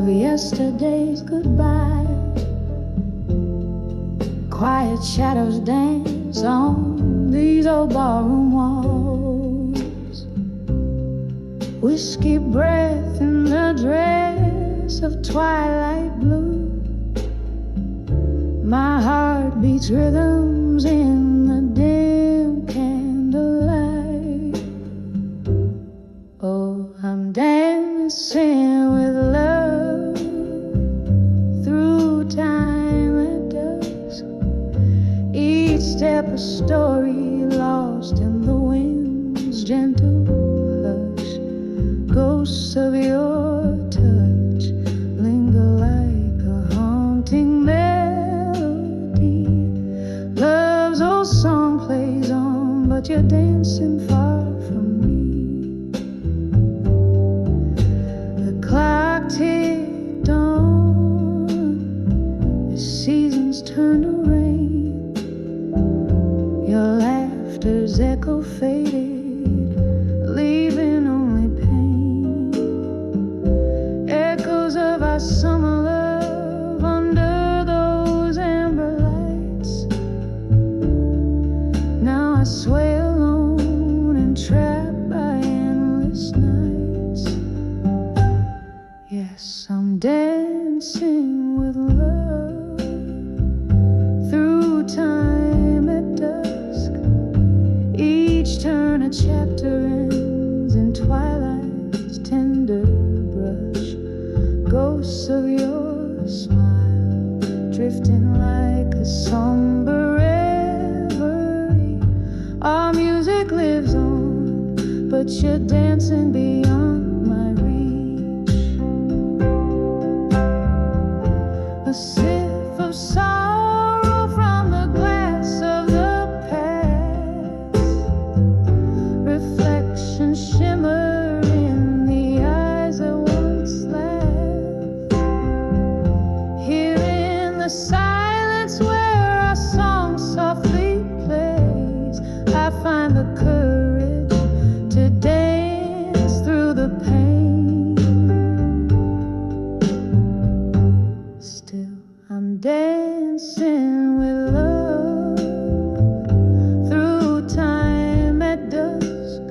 Yesterday's goodbye, quiet shadows dance on these old barroom walls. Whiskey breath in the dress of twilight blue. My heart beats rhythms in the dim candlelight. Oh, I'm dancing with love through time at dusk. Each step a story lost in the wind's gentle hush. Ghosts of your touch linger like a haunting melody. Love's old song plays on, but you're dancing far from me. The clock ticked on, the seasons turned to rain. Your laughter's echo faded, leaving only pain. Echoes of our summer love under those amber lights. Now I sway alone and trapped by endless nights. Yes, I'm dancing with love through time at dusk. Each turn a chapter ends in twilight's tender brush. Ghosts of your smile drifting like a somber reverie. Our music lives on, but you're dancing beyond my reach. A sip of sorrow from the glass of the past. Reflections shimmer in the eyes that once laughed. Here in the silence where our song softly plays, I find the courage to dance through the pain. Still, I'm dancing with love through time at dusk,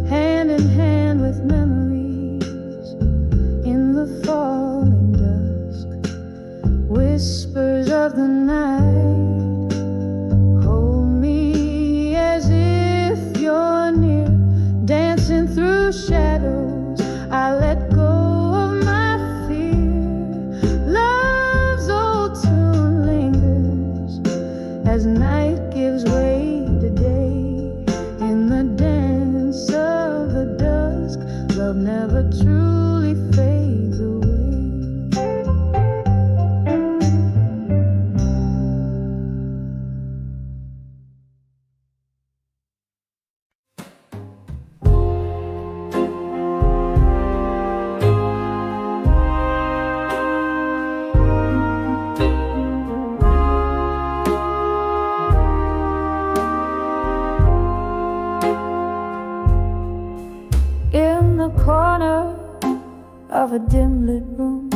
hand in hand with memories in the falling dusk. Whispers of the night hold me as if you're near, dancing through shadows. I let go of my fear. Love's old tune lingers as night gives way to day. In the dance of the dusk, love never truly fades away. In the corner of a dim lit room,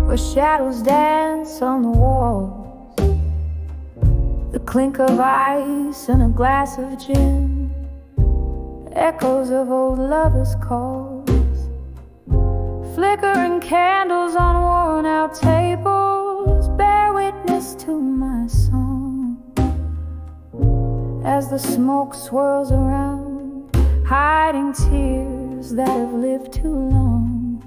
where shadows dance on the walls, the clink of ice and a glass of gin, echoes of old lovers' calls, flickering candles on worn out tables bear witness to my song. As the smoke swirls around, hiding tears that have lived too long.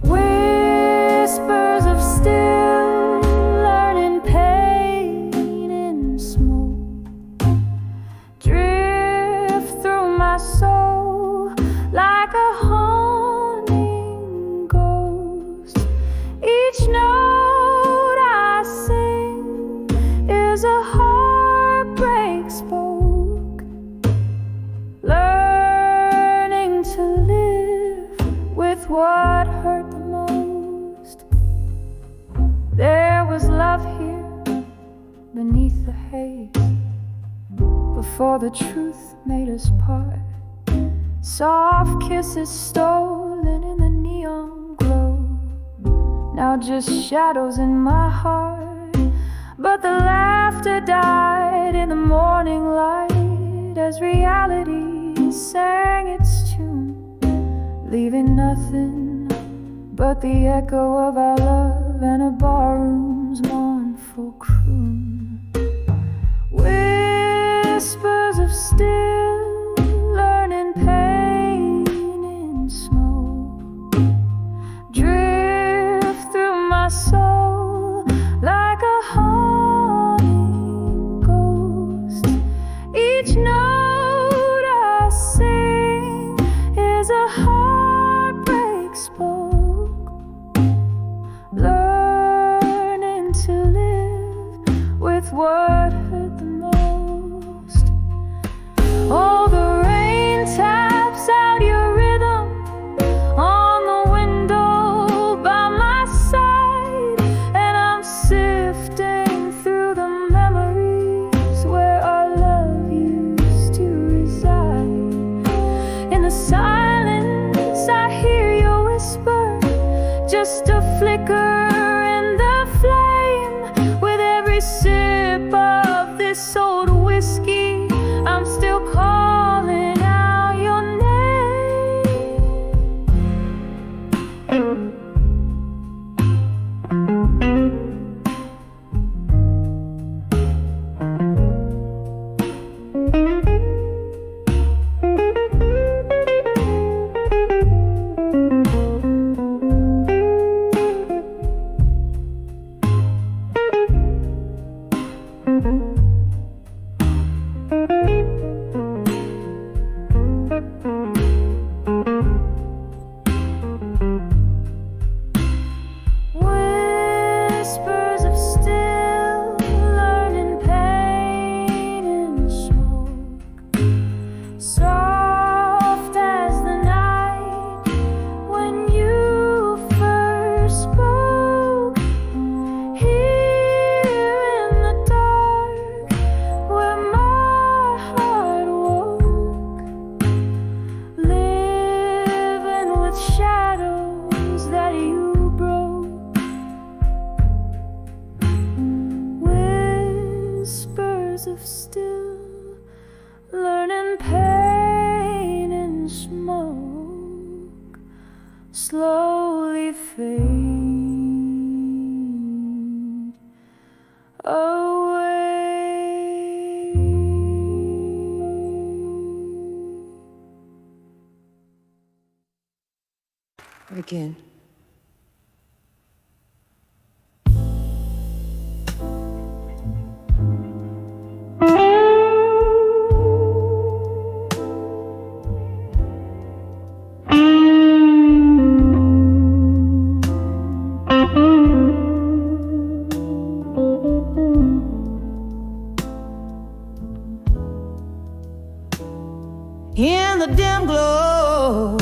Whispers of still learning pain in smoke drift through my soul like a haunting ghost. Each note I sing is a heartbreak spoke. with what hurt the most. There was love here beneath the haze, before the truth made us part. Soft kisses stolen in the neon glow, now just shadows in my heart. But the laughter died in the morning light as reality sang its tune, leaving nothing but the echo of our love and a barroom's mournful croon. Whispers of still learning pain in smoke drift through my soul like a haunting ghost. Each note I sing is a heartbreak spoke, learning to live with what hurt the most. Oh, the rain taps out your rhythm on the window by my side, and I'm sifting through the memories where our love used to reside. In the silence I hear your whisper, just a flicker in the flame. With every sip of this old whiskey, I'm still calling out your name. Whispers of still learning pain in smoke, soft as the night when you first spoke. Here in the dark where my heart woke, living with shadows that you broke. Whispers of still learning pain in smoke slowly fade away. Again. In the dim glow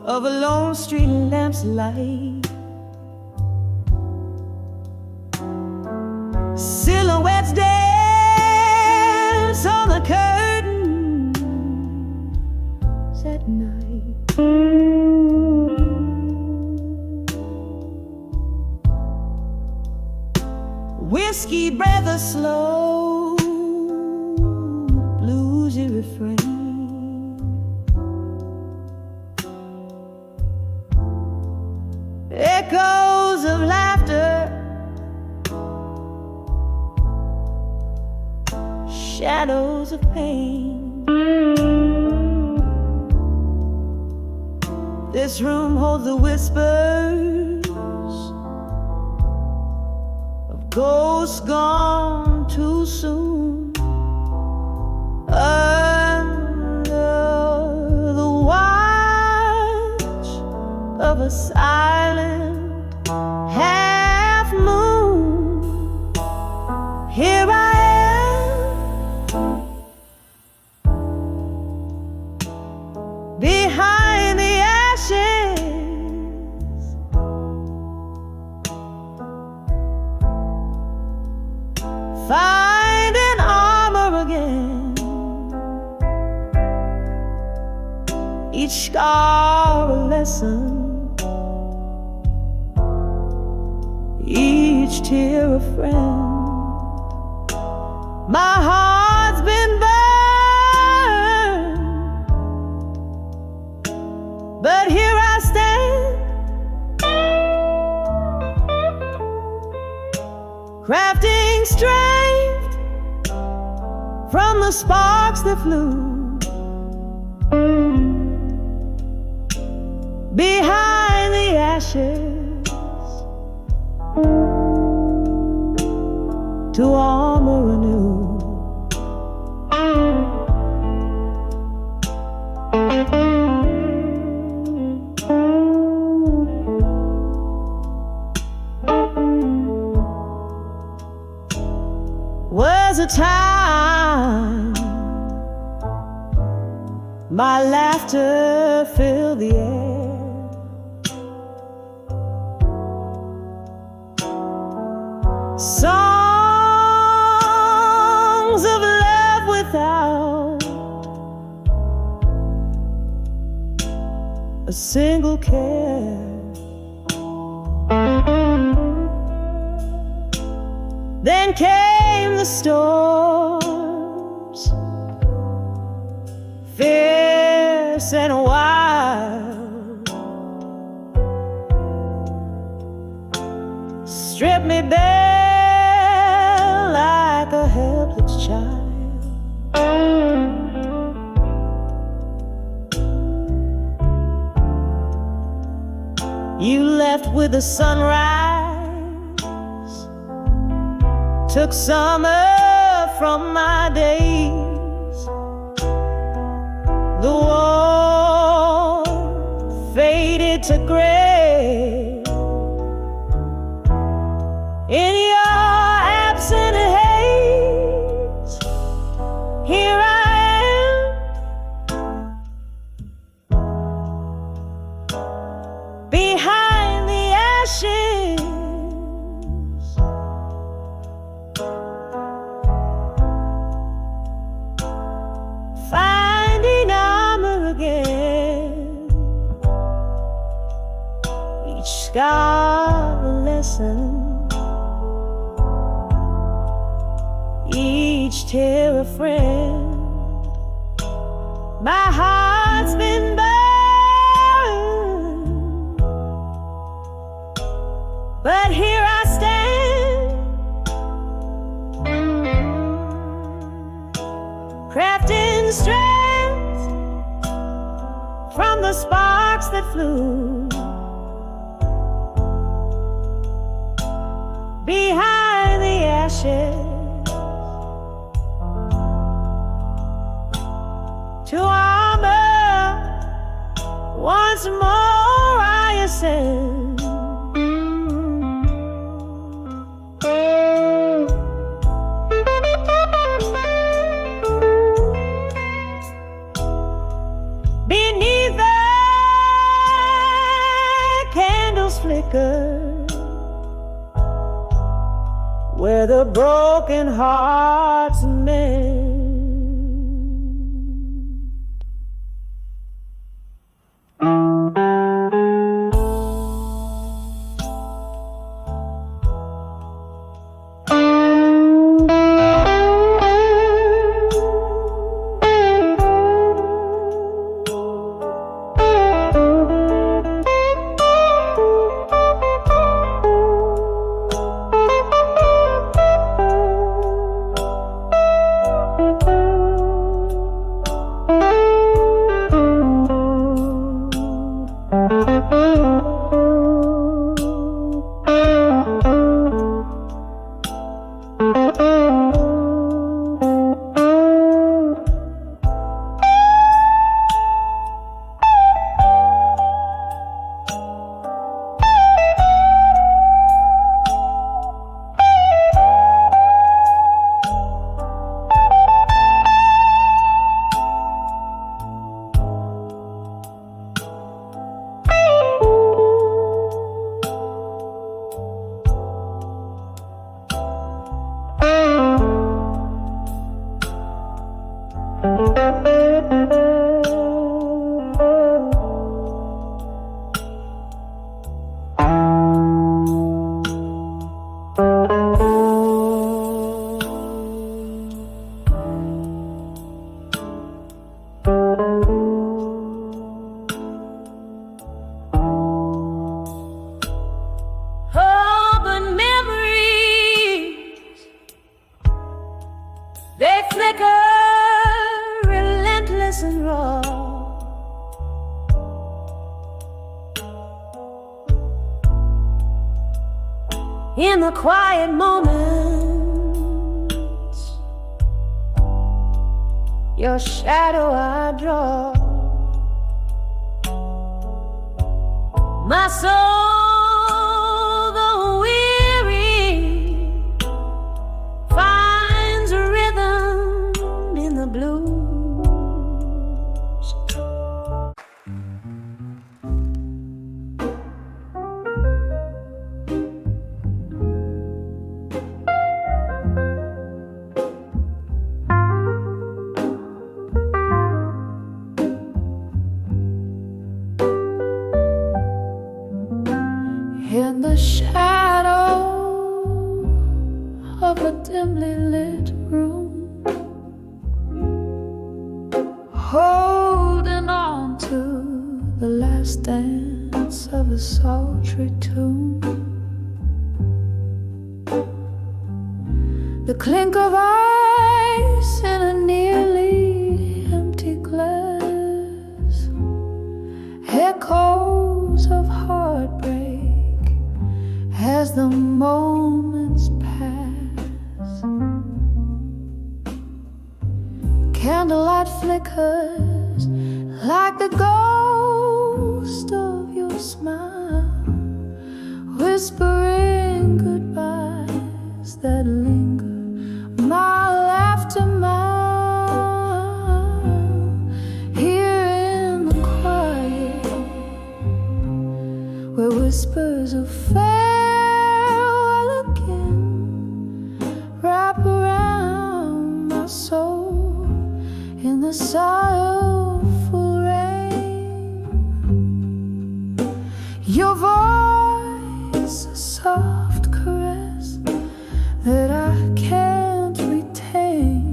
of a lone street lamp's light, silhouettes dance on the curtains at night. Whiskey breath a slow bluesy refrain. Echoes of laughter, shadows of pain. This room holds the whispers of ghosts gone too soon. Under the watch of a silent half moon, here I am, each scar a lesson, each tear a friend. My heart's been burned, but here I stand, crafting strength from the sparks that flew behind the ashes to armor anew. Was a time my laughter filled the air, songs of love without a single care. Then came the storms, fierce and wild, stripped me bare like a helpless child. You left with the sunrise, took summer from my days. The warmth faded to gray. In your absent haze, here I am, behind the ashes, finding armor again, each scar a lesson, each tear a friend. My heart's been burned, but here I stand, crafting strength from the sparks that flew behind the ashes to armor once more I ascend. Beneath the candles flicker, where the broken hearts mend. nice and raw. In the quiet moments, your shadow I draw. My soul, though weary, finds a rhythm in the blues. In the shadow of a dimly lit room, holding on to the last dance of a sultry tune, the clink of ice in a nearly empty glass, echoes of heartbreak as the moments pass. Candlelight flickers like the ghost of your smile, whispering goodbyes that linger mile after mile. Here in the quiet, where whispers of farewell again wrap around my soul in the soulful rain. Your voice, a soft caress that I can't retain,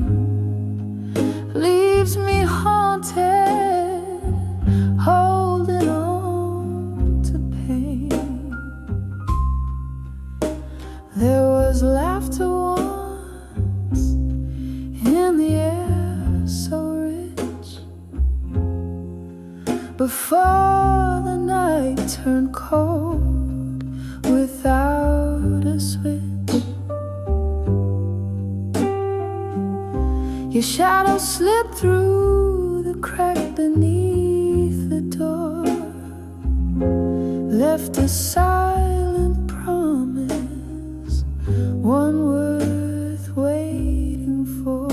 leaves me haunted, holding on to pain. There was laughter once in the air so rich, before the night turned cold without a switch. Your shadow slipped through the crack beneath the door, left a silent promise, one worth waiting for.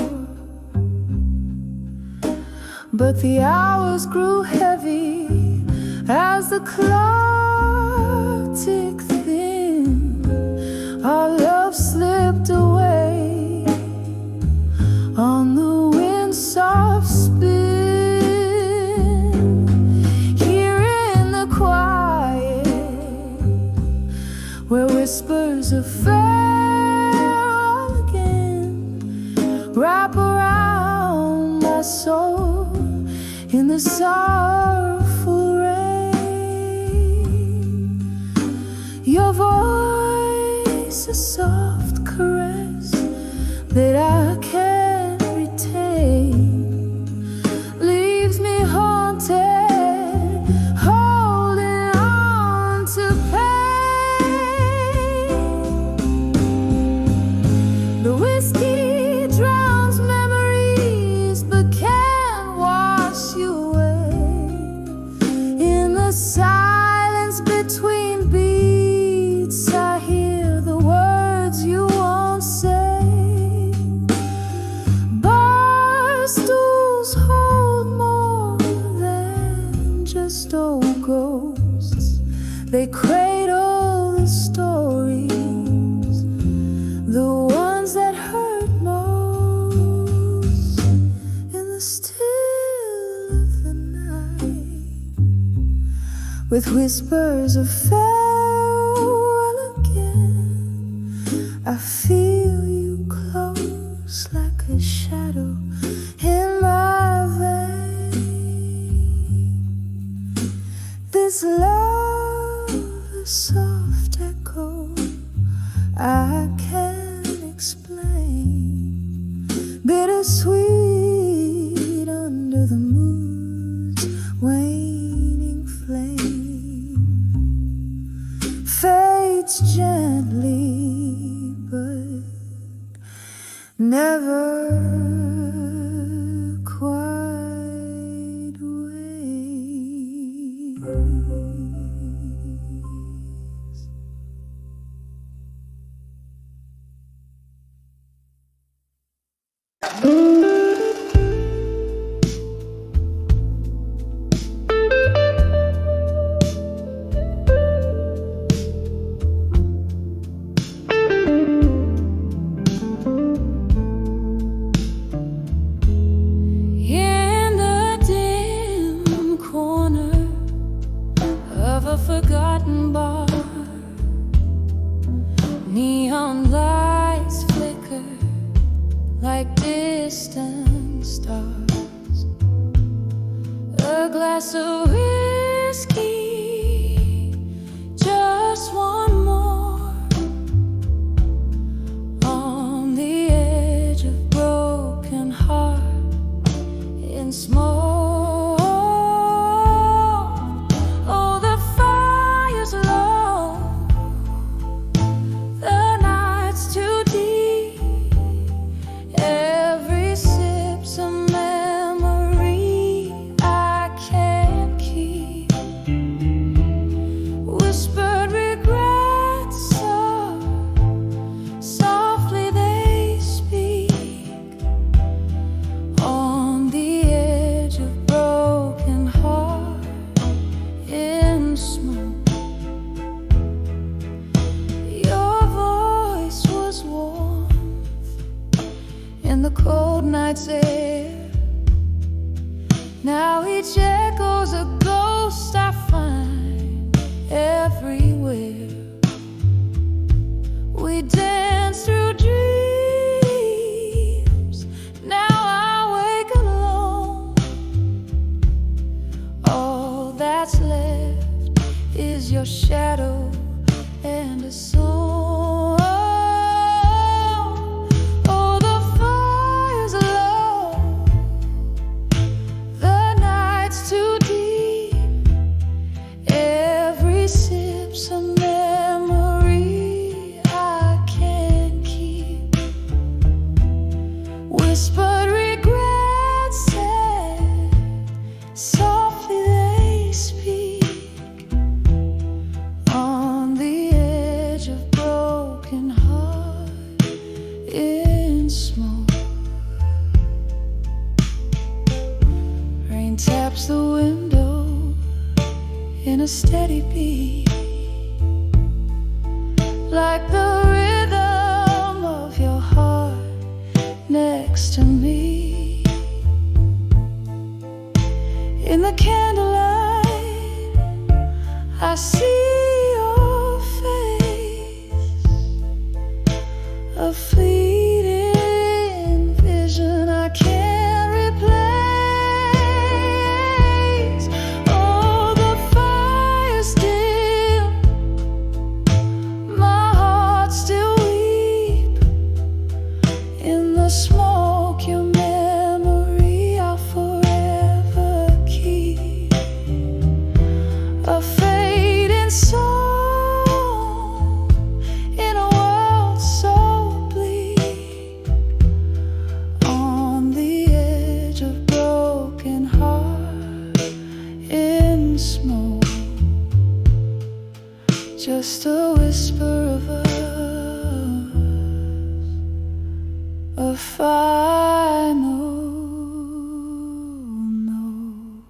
But the hours grew heavy as the clock ticked thin. Our love slipped away on the wind's soft spin. Here in the quiet, where whispers of farewell again wrap around my soul in the sorrowful rain. Your voice, a soft caress that I can't retain, leaves me haunted, holding on to pain. The whiskey drowns memories but can't wash you away. In the silence between beats, I hear the words you won't say. Bar stools hold more than just old ghosts. They cradle the stories, the ones that hurt most, in the still of the night, with whispers of farewell again. I feel you close like a shadow in my vein. This love, a soft echo I can't explain, bittersweet under the moon. stars. A glass of whiskey, just one more, on the edge of broken heart in smoke. Oh, the fire's low, the night's too deep. Every sip's a memory I can't keep. Whispered regrets are softly they speak, on the edge of broken heart in smoke. Your voice was warm in the cold night's air. Now each echo's a ghost I find everywhere. We dance through dreams. Now I wake alone. All that's left is your shadow and a song. Oh, the fire's low, the night's too deep. Every sip's a memory I can't keep. Whispered regrets said, softly they speak, on the edge of broken heart in smoke. Rain taps the window in a steady beat, like the rhythm of your heart next to me. In the candlelight, I see your face, a fleeting vision I can't replace. Oh, the fire's dim, my heart still weep. In the smoke, your memory I'll forever keep. A fading song in a world so bleak, on the edge of broken heart in smoke. Just a whisper of us, a final note.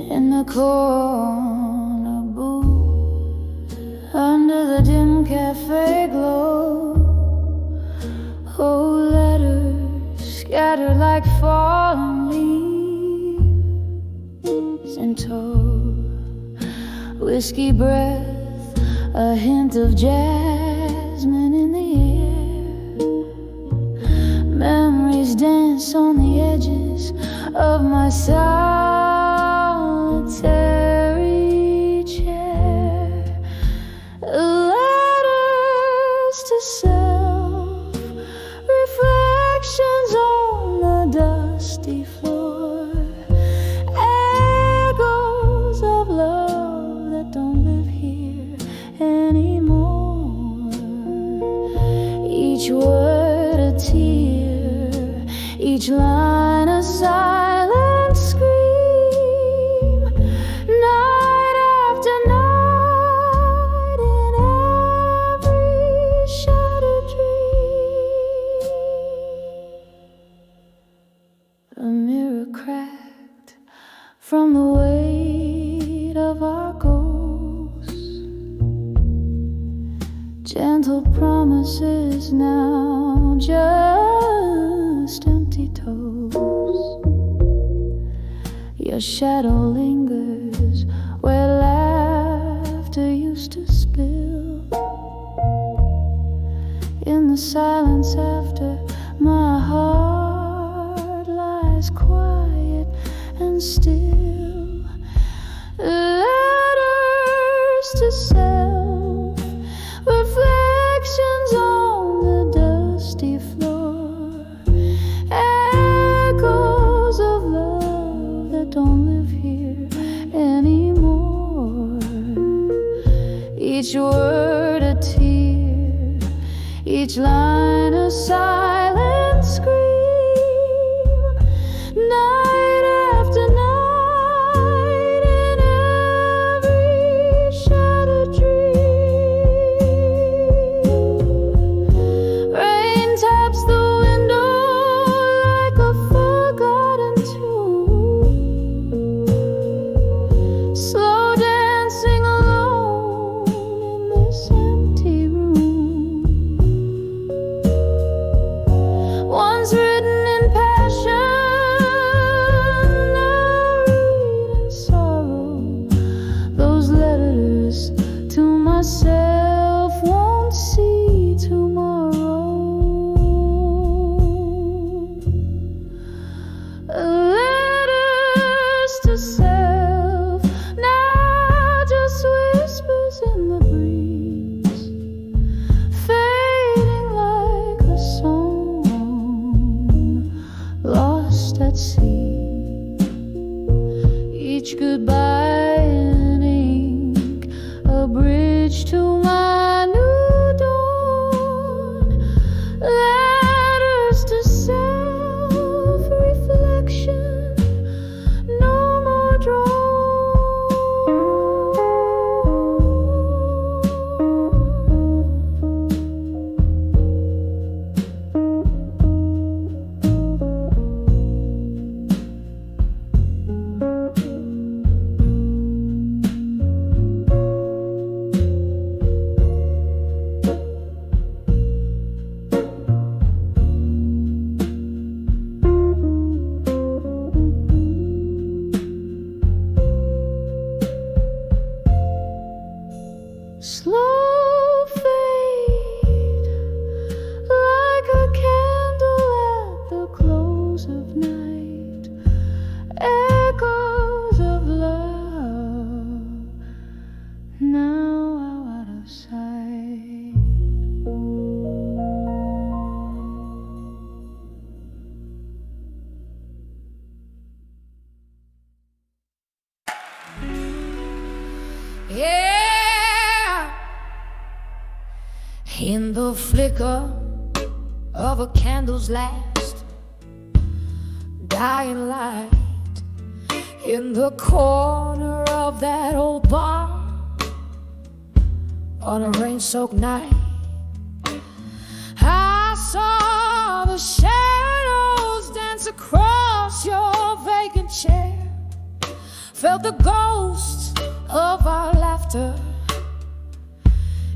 In the corner booth, under the dim cafe glow, old letters scattered like fallen leaves in tow. Whiskey breath, a hint of jasmine in the air. Memories dance on the edges of my solitary chair. Letters to self, reflections on the dusty floor, echoes of love that don't live here anymore. Each word a tear, each line a silent scream, night after night, in every shattered dream. The mirror cracked from the weight of our ghosts. Gentle promises now, just empty toes. Your shadow lingers where laughter used to spill. In the silence after, my heart lies quiet and still. Letters to self, reflections on the dusty floor, echoes of love that don't live here anymore. Each word a tear, each line a silent scream. Night after night, in every shattered dream, rain taps the window like a forgotten tune, slow dancing alone in this empty room. Once written in passion, now read in sorrow. Those letters to myself won't see tomorrow. Letters to self, now just whispers in the breeze, fading like a song lost at sea. Each goodbye in ink, a bridge to my new dawn. Letters to self, reflection, no more drawn. Slow fade like a candle at the close of night. Echoes of love now out of sight. Yeah. In the flicker of a candle's last dying light, in the corner of that old bar on a rain-soaked night, I saw the shadows dance across your vacant chair, felt the ghosts of our laughter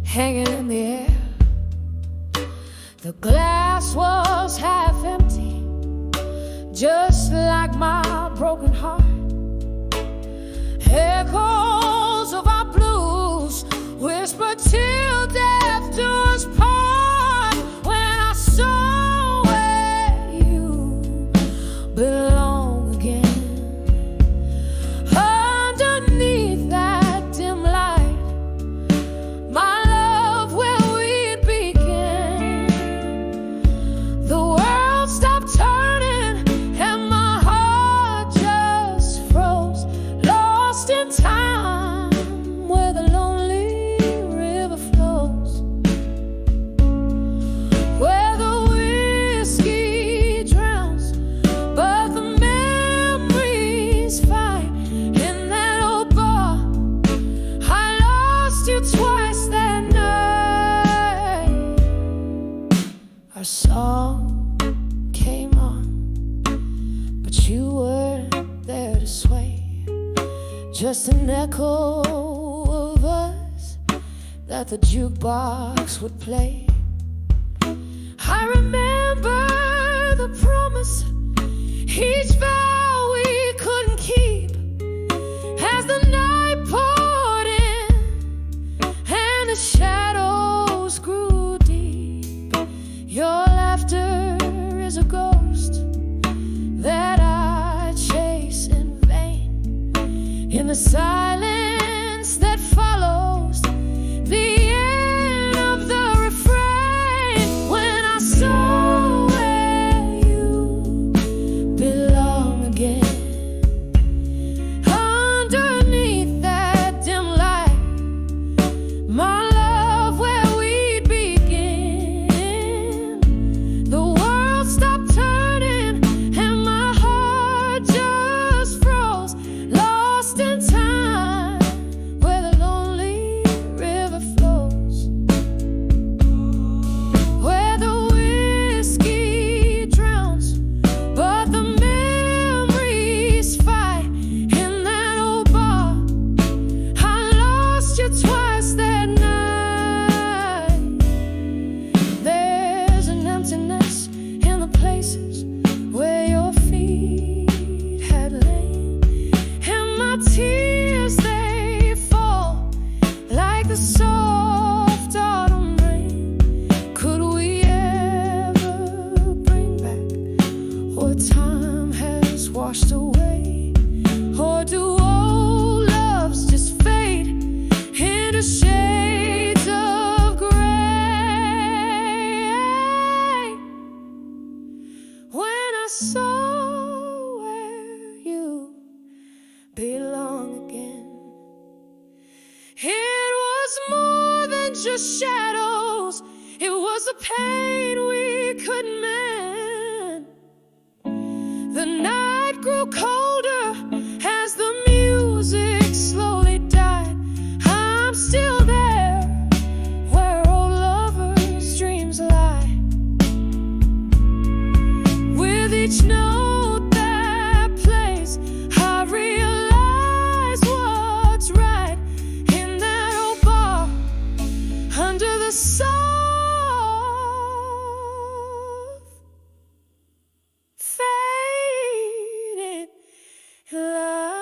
hanging in the air. The glass was half empty, just like my broken heart. Echoes of our blues whispered till death do us part. When I saw where you belong again, underneath that dim light, my love, where we'd begin. The world stopped turning and my heart just froze, lost in time where the lonely river flows, where the whiskey drowns but the memories fight. In that old bar I lost you twice that night. Our song came on, but you weren't there to sway. Just an echo of us that the jukebox would play. I remember the promise, each vow we couldn't keep. As the night poured in and the shadows grew deep, your laughter is a ghost that I chase in vain. In the silence that follows the end of the refrain, when I saw where you belong again, underneath that dim light, my love, where we'd begin. The world stopped turning and my heart just froze, lost in time where the lonely river flows, where the whiskey drowns but the memories fight. In that old bar, I lost you twice that night. There's an emptiness in the places where your feet had lain, and my tears, they fall like the soft autumn rain. Could we ever bring back what time has washed away? Or do old loves just fade into shades of gray? When I saw where you belong again, it was more than just shadows, it was a pain we couldn't mend. The night grew colder as the music slowly died. I'm still there where old lovers' dreams lie. With each note that plays, I realize what's right. In that old bar, under the soft fading light.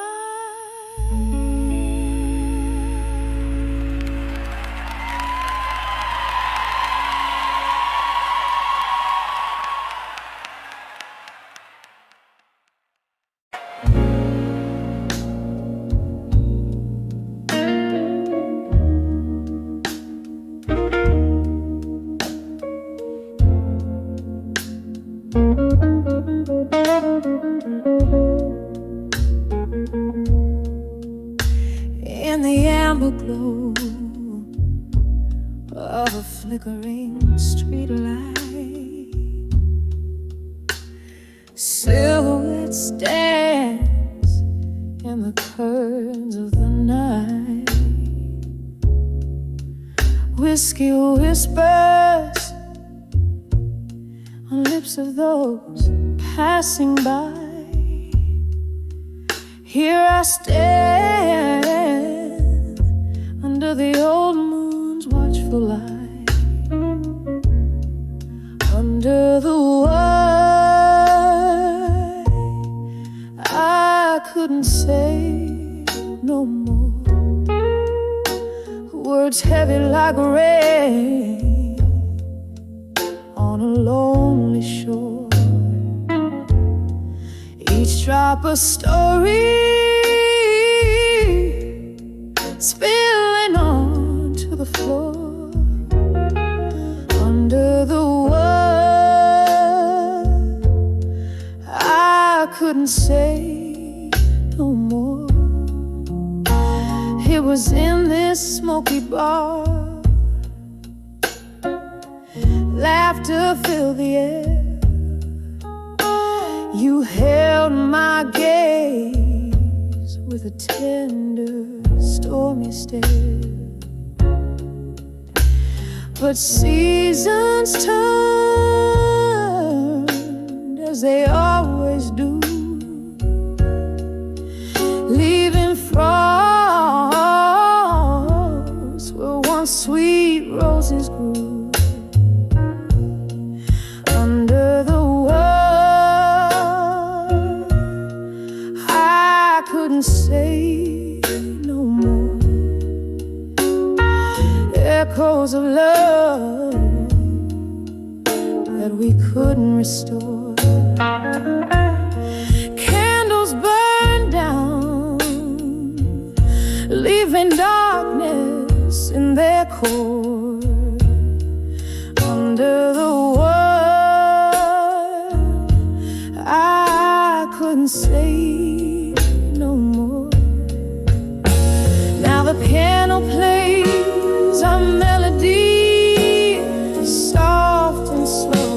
In the amber glow of a flickering street light, silhouettes dance in the curtains of the night. Whiskey whispers on lips of those passing by. Here I stand under the old moon's watchful light, under the word I couldn't say no more, words heavy like rain on a lonely shore. Each drop a story spilling onto the floor, under the word I couldn't say no more. It was in this smoky bar, laughter filled the air. You held my gaze with a tender, stormy stare. But seasons turned as they always do, leaving frost where once sweet roses grew under the world. I couldn't say no more. Echoes of love that we couldn't restore. Candles burned down, leaving darkness in their core. Under the world, I couldn't say no more. Now the piano plays a melody, soft and slow.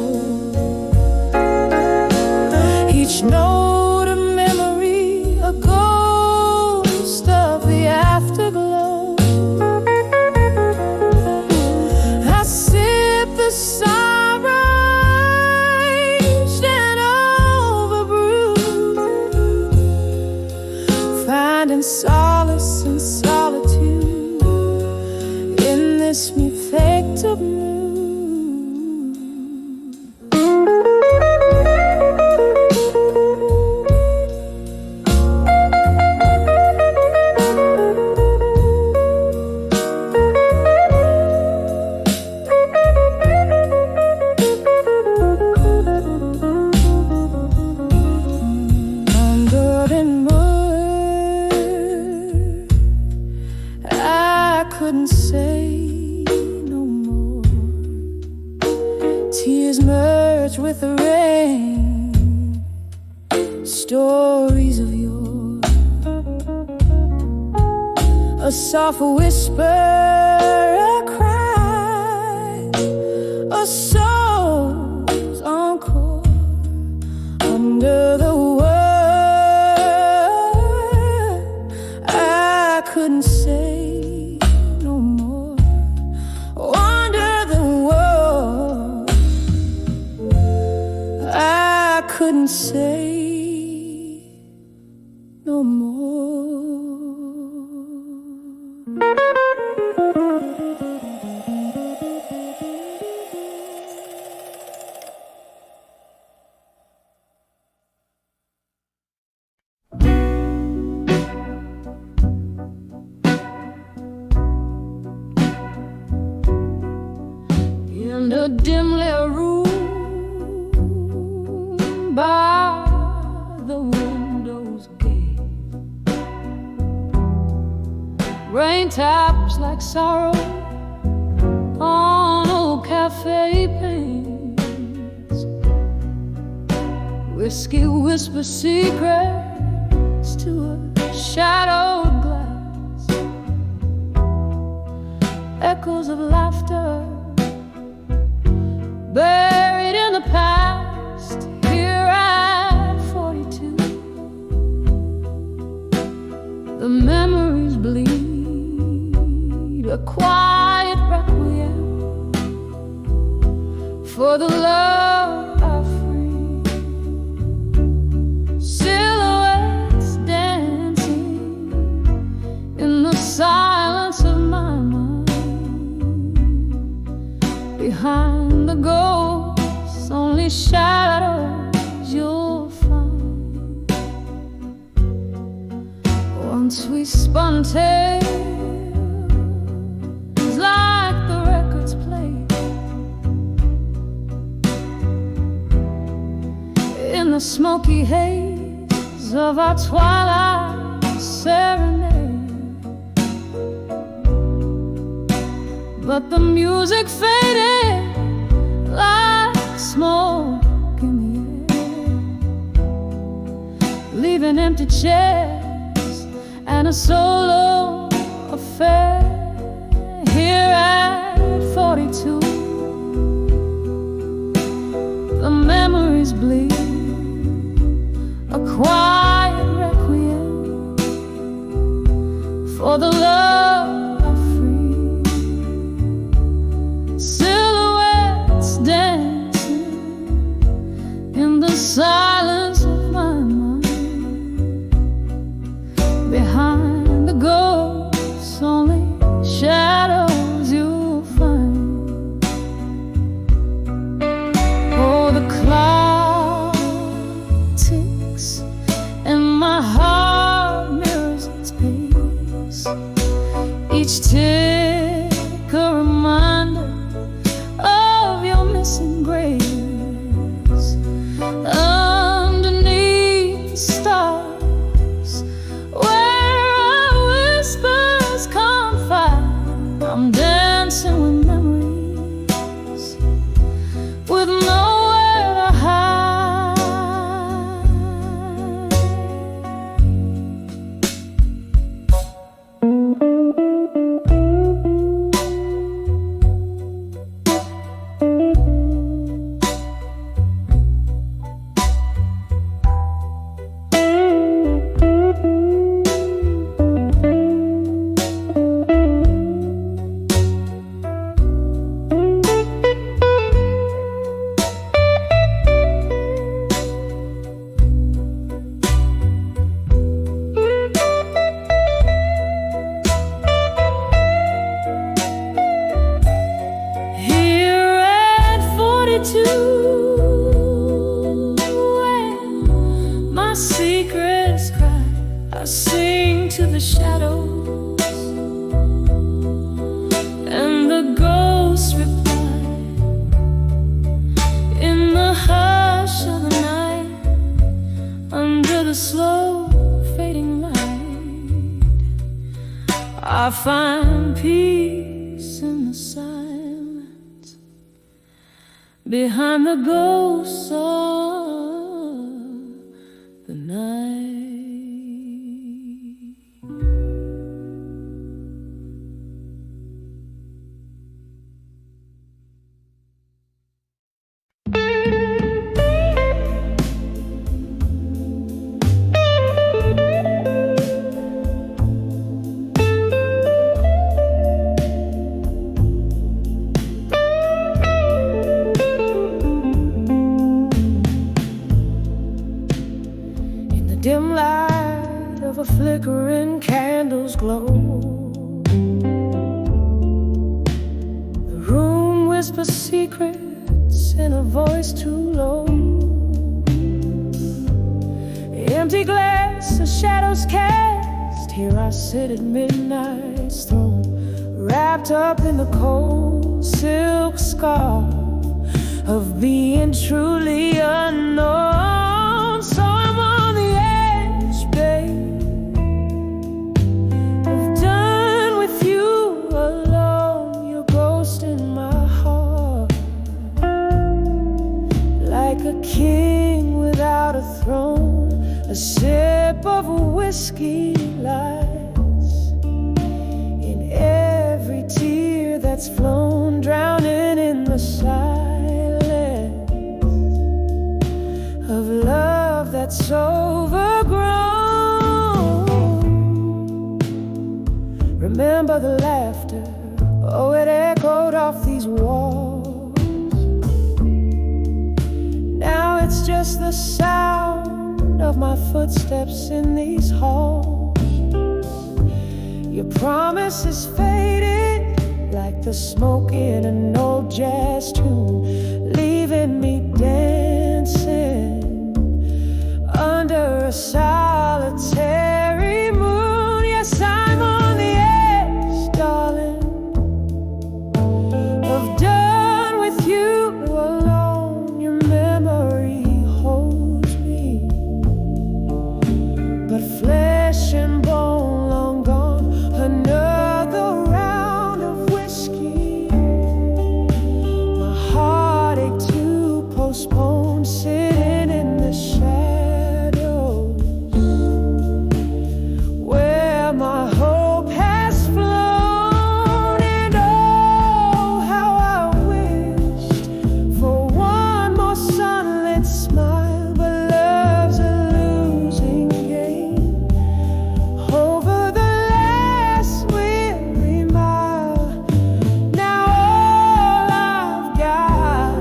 Each note a memory, a ghost of the afterglow. I sip the sunrise and overbrew, finding solace in solitude in this perfected mood. Couldn't say no more. Tears merged with the rain, stories of yore. A soft whisper, a cry, a soul's encore. Under the world, I couldn't say couldn't say no more. In the dimly room by the window's gate, rain taps like sorrow on old cafe panes. Whiskey whispers secrets to a shadowed glass. Echoes of laughter buried in the past. Here at 42, the memories bleed, a quiet requiem for the love I free. Silhouettes dancing in the silence of my mind. Behind the ghosts, only shadows you'll find. Once we spun tales like the records played in the smoky haze of our twilight serenade. But the music faded like smoke in the air, leaving empty chairs and a solo affair. Here at 42, the memories bleed, a quiet requiem for the love I free. Silhouettes dancing in the silence of my mind. Behind the ghosts, only shadows you solitude, where my secrets cry, I sing to the shadows, and the ghosts reply in the hush of the night, under the slow fading light. I find peace in the silence, behind the ghosts of the night. Dim light of a flickering candle's glow, the room whispers secrets in a voice too low. Empty glass, the shadows cast. Here I sit at midnight's throne, wrapped up in the cold silk scarf of being truly unknown. So I'm on the edge, babe, of done with you alone. Your ghost in my heart, like a king without a throne. A sip of whiskey lies in every tear that's flown, drowning in the silence of love that's overgrown. Remember the laughter, oh, it echoed off these walls. Now it's just the sound of my footsteps in these halls. Your promise is faded like the smoke in an old jazz tune, leaving me dancing under a solitary moon. Yes, I'm on the edge, darling, of done with you alone. Your memory holds me, but flesh and bone long gone. Another round of whiskey, my heartache to postpone, sitting in the shadows where my hope has flown. And oh, how I wished for one more sunlit smile, but love's a losing game over the last weary mile. Now all I've got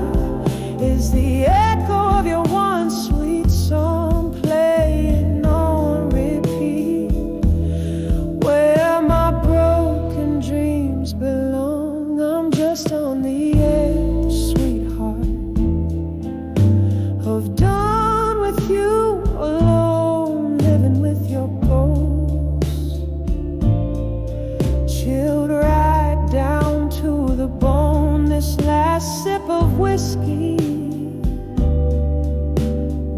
is the echo of your one sweet song playing on repeat, where my broken dreams belong. I'm just on the edge, sweetheart, of done with you alone, living with your ghost, chilled right down to the bone. This last sip of whiskey,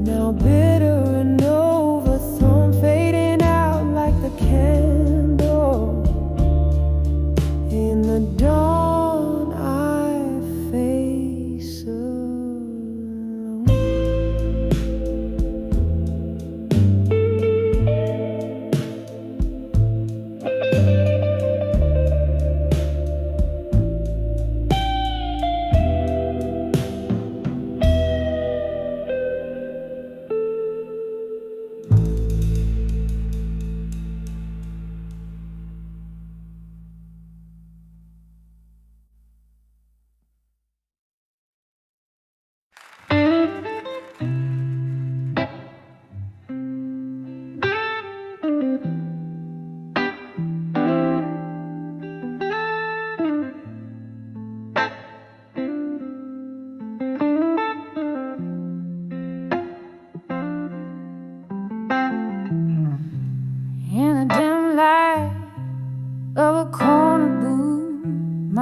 now bitter and overthrown, fading out like the candle in the dawn I face alone.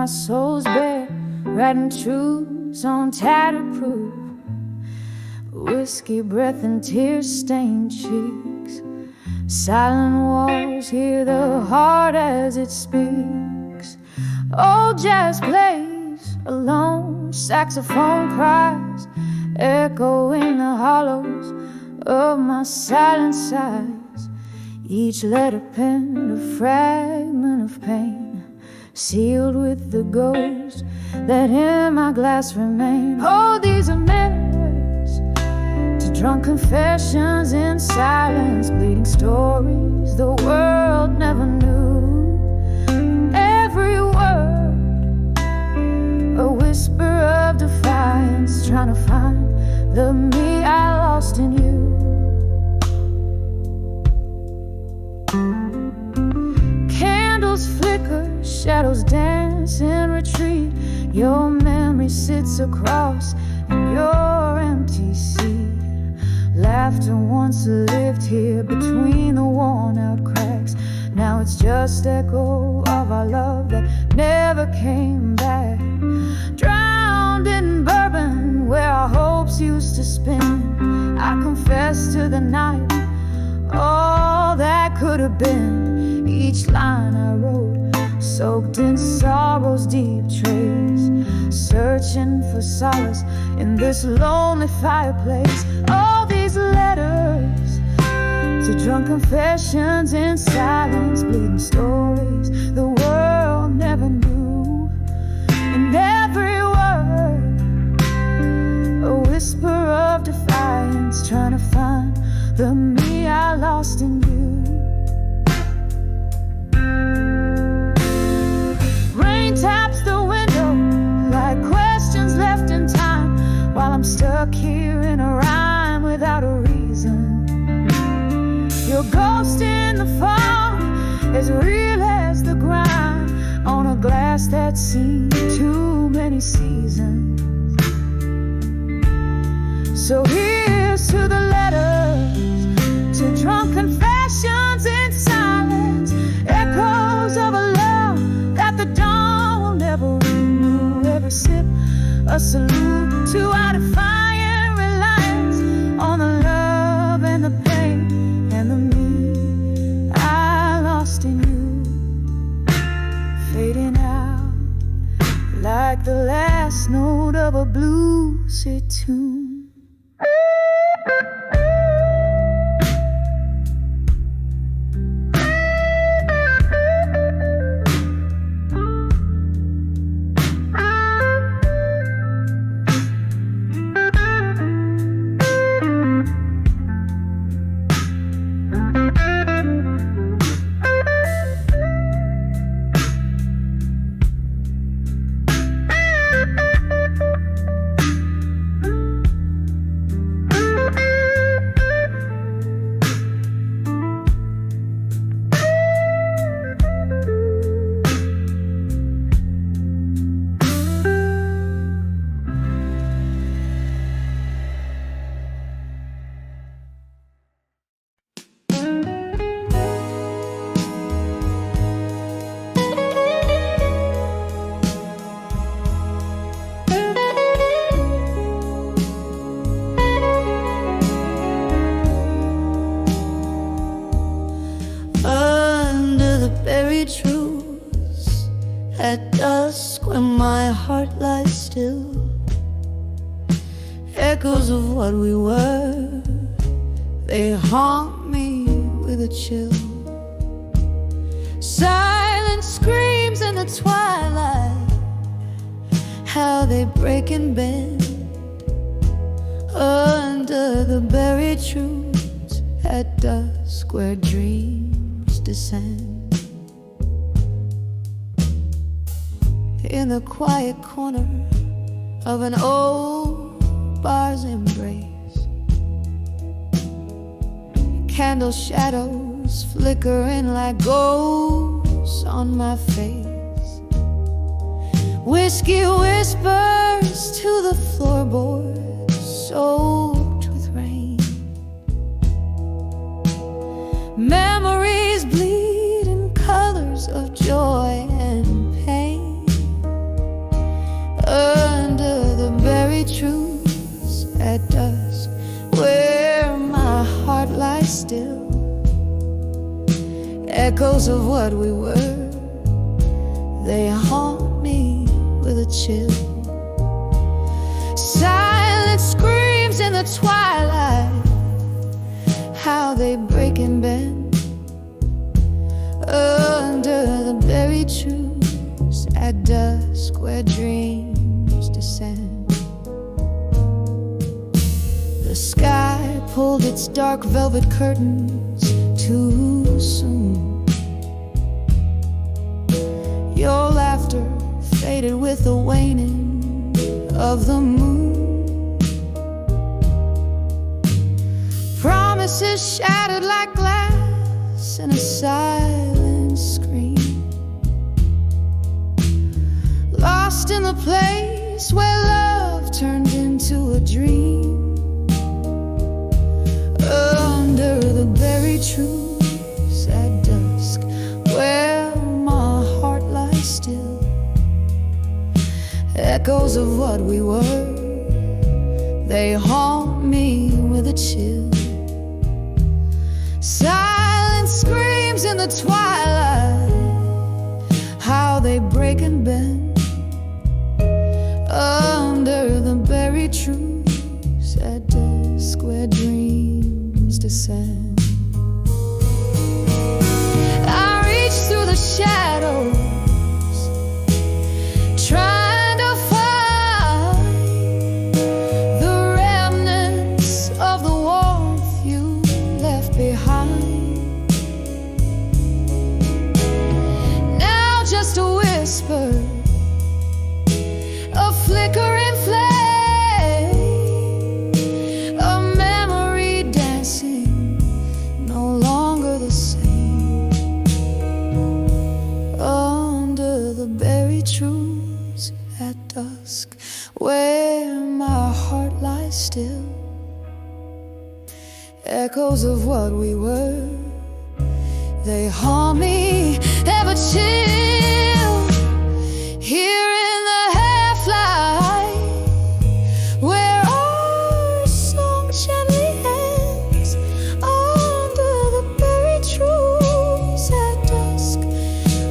my soul's bare, writing truths on tattered proof. Whiskey breath and tear-stained cheeks. Silent walls hear the heart as it speaks. Old jazz plays alone, saxophone cries, echo in the hollows of my silent sighs. Each letter penned a fragment of pain, sealed with the ghost that in my glass remain. Oh, these are mirrors to drunk confessions in silence, bleeding stories the world never knew. Every word a whisper of defiance, trying to find the me I lost in you. Candles flicker, shadows dance in retreat. Your memory sits across your empty seat. Laughter once lived here between the worn out cracks. Now it's just echo of our love that never came back. Drowned in bourbon where our hopes used to spin, I confess to the night all that could have been. Each line I wrote soaked in sorrow's deep trace, searching for solace in this lonely fireplace. All these letters to drunk confessions in silence, bleeding stories the world never knew. And every word a whisper of defiance, trying to find the me I lost in you. Rain taps the window like questions left in time, while I'm stuck here in a rhyme without a reason. Your ghost in the fog, as real as the grind on a glass that's seen too many seasons. So here's to the letters, to drunk confessions in silence, echoes of a love that the dawn will never renew. Every sip a salute to our defiant reliance on the love and the pain and the me I lost in you, fading out like the last note of a bluesy tune. Truths at dusk when my heart lies still, echoes of what we were, they haunt me with a chill. Silent screams in the twilight, how they break and bend under the buried truths at dusk where dreams descend. In the quiet corner of an old bar's embrace, candle shadows flickering like ghosts on my face. Whiskey whispers to the floorboards soaked with rain. Memories bleed in colors of joy and pain. echoes of what we were. They haunt me with a chill. Silent screams in the twilight, how they break and bend under the buried trees at dusk where dreams descend. The sky pulled its dark velvet curtains too soon. Your laughter faded with the waning of the moon. Promises shattered like glass in a silent scream. Lost in the place where love turned into a dream. Under the buried trees at dusk, where my heart lies still, echoes of what we were, they haunt me with a chill. Silent screams in the twilight, how they break and bend under the buried trees at dusk where dreams descend. I reach through the shadows, trying to find the remnants of the warmth you left behind. Now just a whisper, a flickering flame, a memory dancing, no longer the same. Under the buried trees at dusk, where my heart lies still, echoes of what we were, they haunt me ever chill. Here in the half-light, where our song gently ends, under the buried trees at dusk,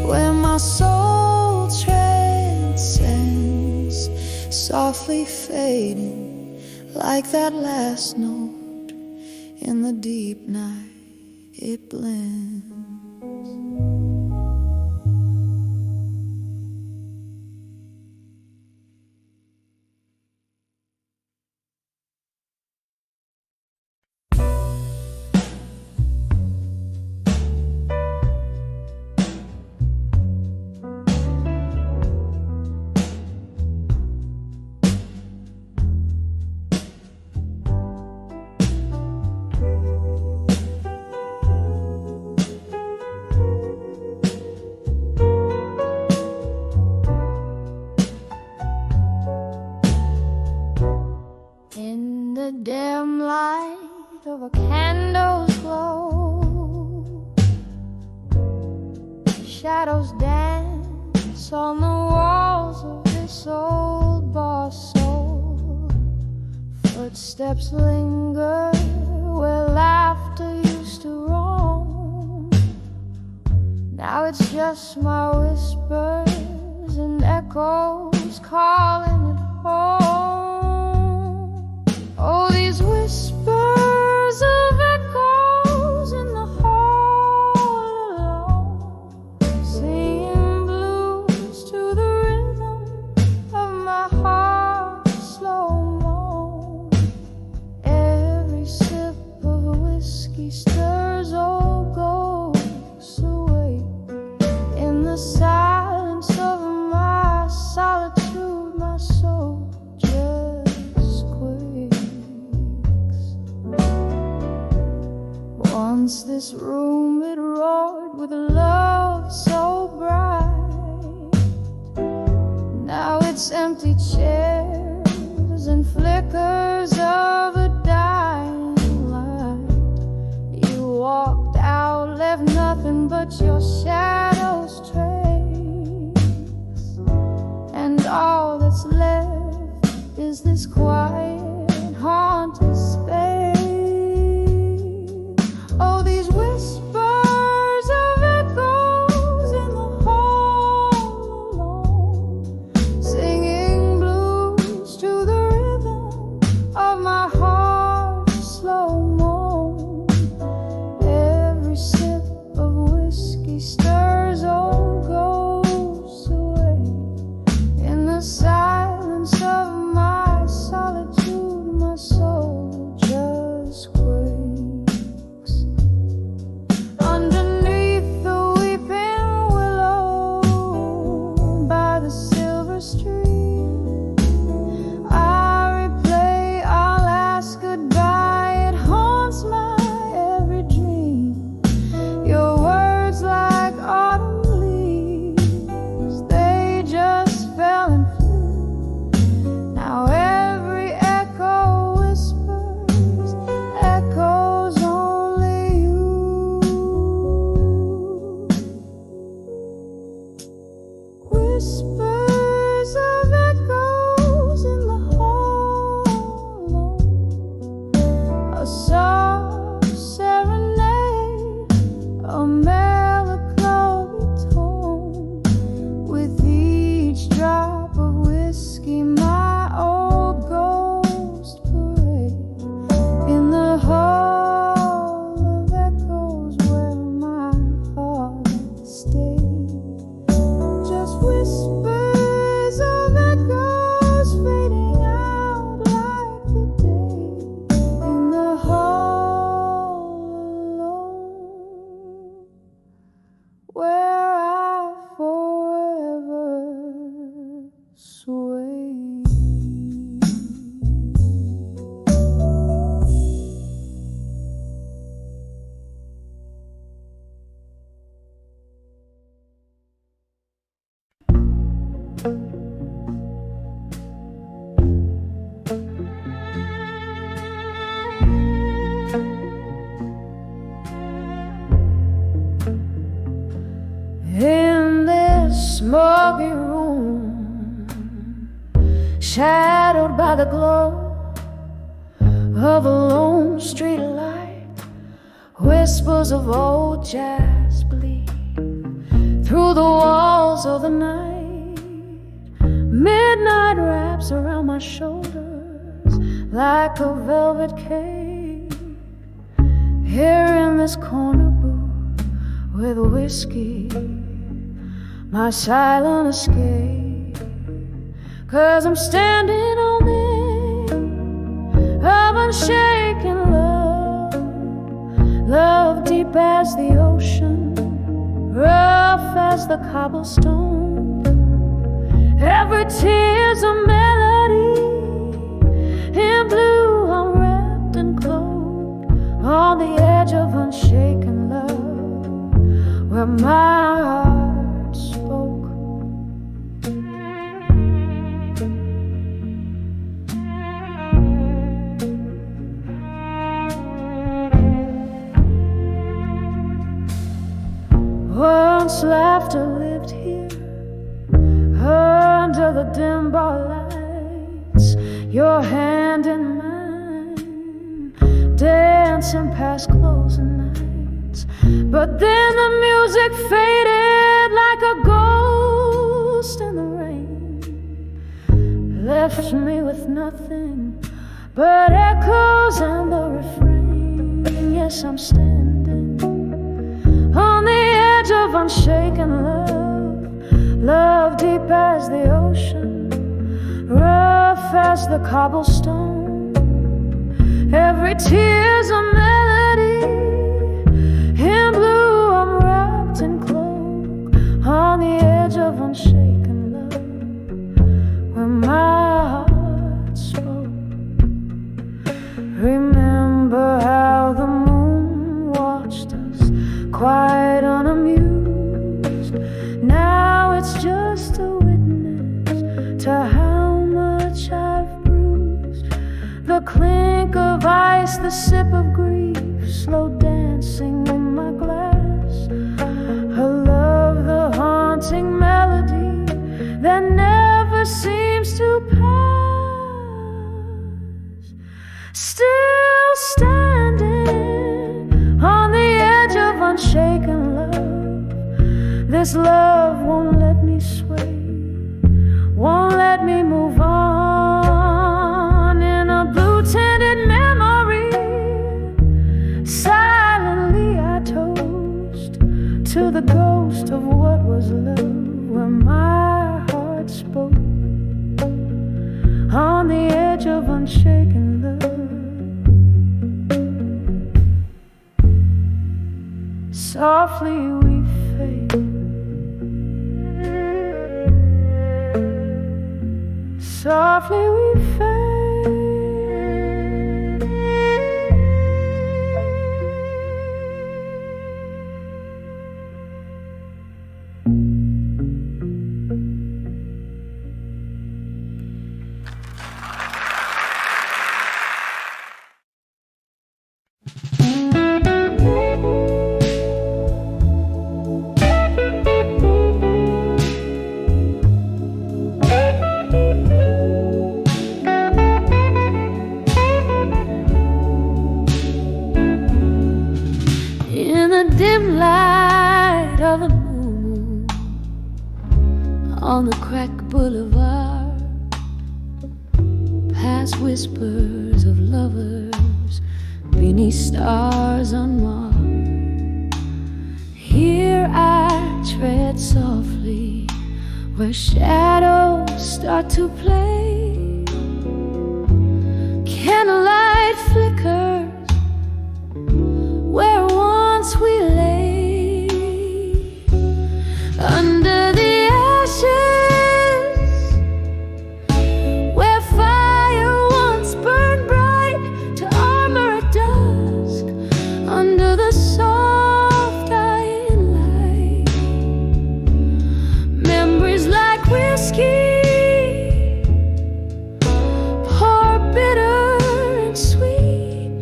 where my soul transcends, softly fading like that last note in the deep night it blends. In the dim light of a candle's glow, shadows dance on the walls of this old bar soul. Footsteps linger where laughter used to roam. Now it's just my whispers and echoes calling it home. Oh, these whispers of echoes in the hall alone, singing blues to the rhythm of my heart's slow moan. Every sip of whiskey stirs old ghosts awake in the silence of my solitude. My soul just quakes. Once this room, it roared with a love so bright. Now it's empty chairs and flickers of a dying light. You walked out, left nothing but your shadow's trace, and all that's left is this quiet, haunted space. Oh, these whispers of echoes silence of my solitude, my soul just quakes. Underneath the weeping willow by the silver stream, I replay our last goodbye. It haunts my every dream. Your words like autumn leaves, they just fell and flew. Now every echo whispers, echoes only you. Whispers of echoes in the hollow, a soft serenade, a melancholy tone. With each drop of whiskey, my old ghost parade in the hall of echoes where my heart stayed. Just whispers of echoes fading out like the day in the hall alone, where I forever sway. In this smoky room, shadowed by the glow of a lone street light, whispers of old jazz bleed through the walls of the night. Midnight wraps around my shoulders like a velvet cape. Here in this corner booth with whiskey, my silent escape. 'Cause I'm standing on the edge of unshaken love, love deep as the ocean, rough as the cobblestone. Every tear's a melody, in blue I'm wrapped and clothed on the edge of unshaken love, where my heart spoke. Once laughter lived here, under the dim bar lights, your hand in mine, dancing past closing nights. But then the music faded like a ghost in the rain, left me with nothing but echoes and the refrain. Yes, I'm standing on the edge of unshaken love, love deep as the ocean, rough as the cobblestone. Every tear's a melody, in blue I'm wrapped in cloak, on the edge of unshaken love, where my heart spoke. Remember how the moon watched us, quite unamused. Now it's just a witness to how much I've bruised. The clink of ice, the sip of grief, slow dancing in my glass. Her love, the haunting melody that never seems to pass. Still standing on the edge of unshaken love, this love won't let me sway, won't let me move on. In a blue-tinted memory, silently I toast to the ghost of what was love, where my heart spoke. edge of unshaken love. Softly we fade, softly we fade. In the dim light of the moon, on the cracked boulevard, past whispers of lovers beneath stars unmarked. Here I tread softly where shadows start to play. Candlelight flickers where once we lay, under the ashes, where fire once burned bright to armor at dusk, under the soft dying light. Memories like whiskey pour bitter and sweet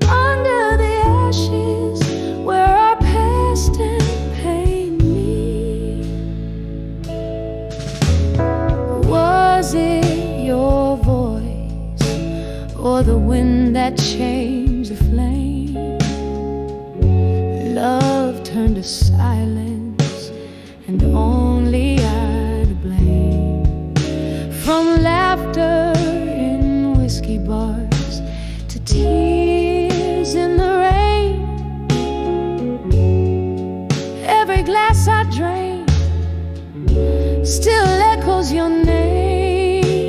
under the ashes where our past and pain meet. Was it your voice or the wind that changed the flame? Love turned to silence and only I to blame. From laughter in whiskey bars to tears in the rain, every glass I drain still echoes your name.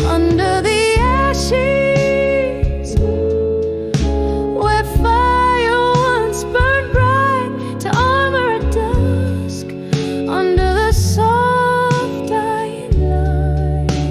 Under the ashes, where fire once burned bright to armor at dusk, under the soft dying light.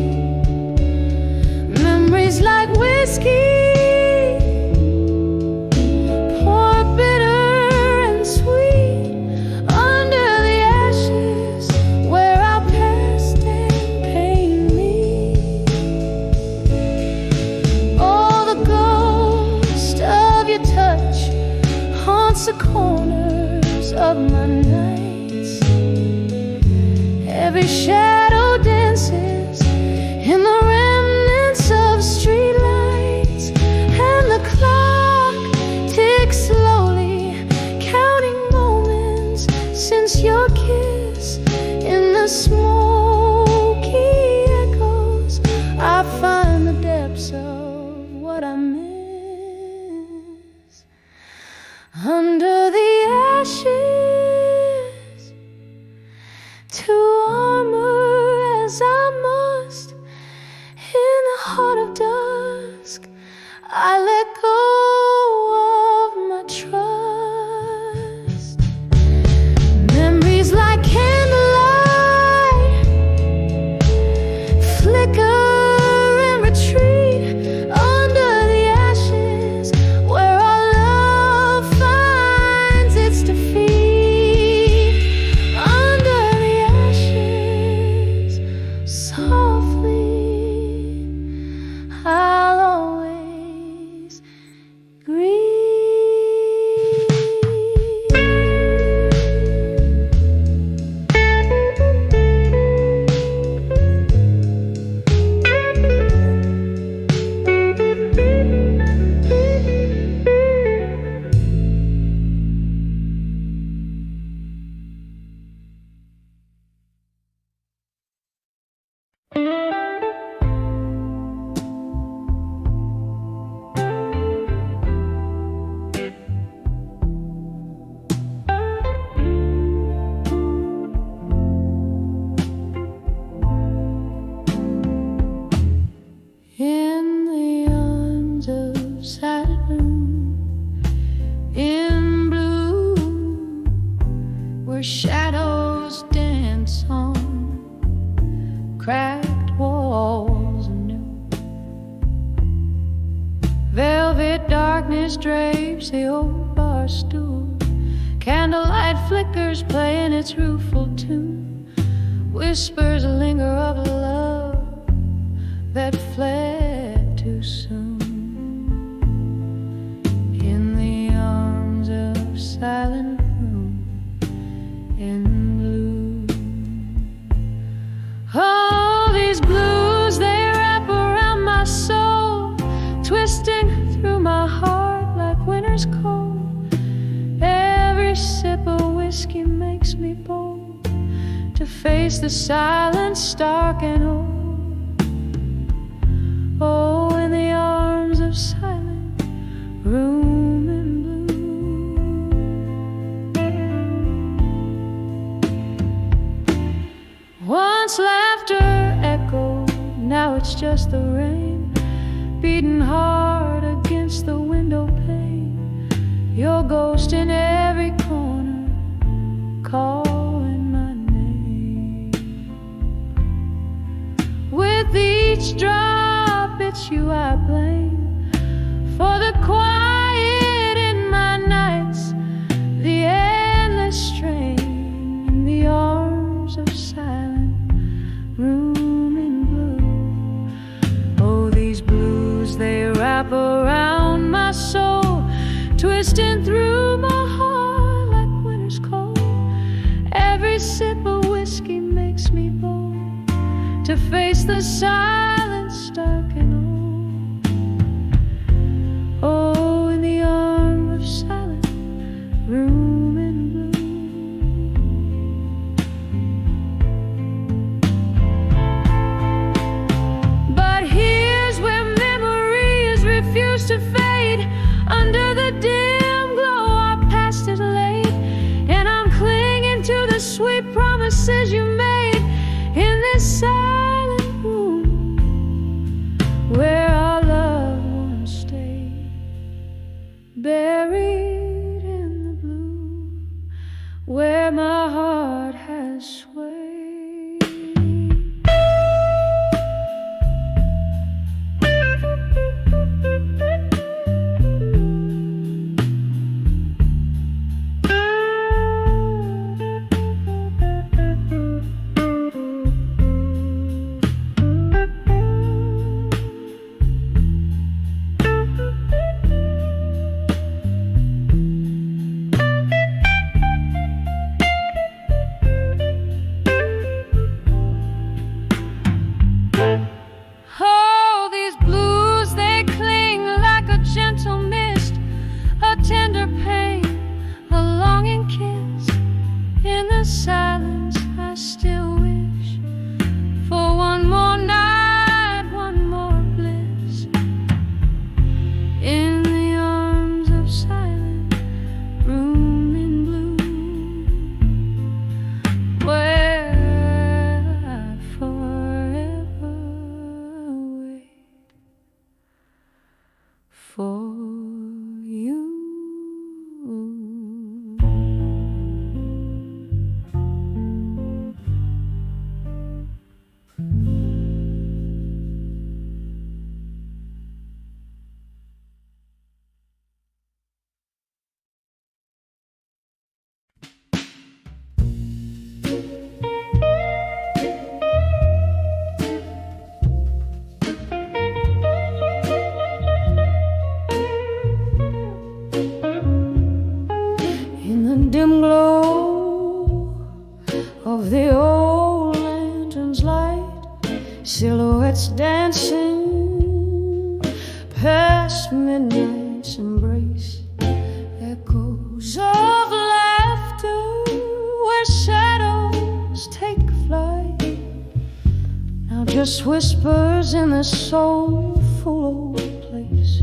walls anew. Velvet darkness drapes the old bar stool. Candlelight flickers playing its rueful tune. Whispers linger of a love that fled too soon. In the arms of silent room in blue. Oh, these blues, they wrap around my soul, twisting through my heart like winter's cold. Every sip of whiskey makes me bold to face the silence stark and old. Oh, in the arms of silent room in blue. Once laughter echoed, now it's just the rain beating hard against the window pane. Your ghost in every corner calling my name. With each drop it's you I blame for the quiet in my nights, the endless strain in the arms of silent room in blue. Oh, these blues, they wrap around my soul, twisting through my heart like winter's cold. Every sip of whiskey makes me bold to face the silence stark and old. Oh, in the arm of silent room in blue. But here's where memories refuse to fade. Under the dim glow our past is laid, and I'm clinging to the sweet promises you made in this silent room where our loved ones stay, buried in the blue, where my heart has swayed. Oh, these blues, they cling like a gentle mist, a tender pain, a longing kiss. In the silence I still wish for one more night, one more bliss. In the arms of silent room in blue, where I forever wait for you. In the dim glow of the old lantern's light, silhouettes dancing past midnight's embrace, echoes of laughter where shadows take flight, now just whispers in this soulful old place.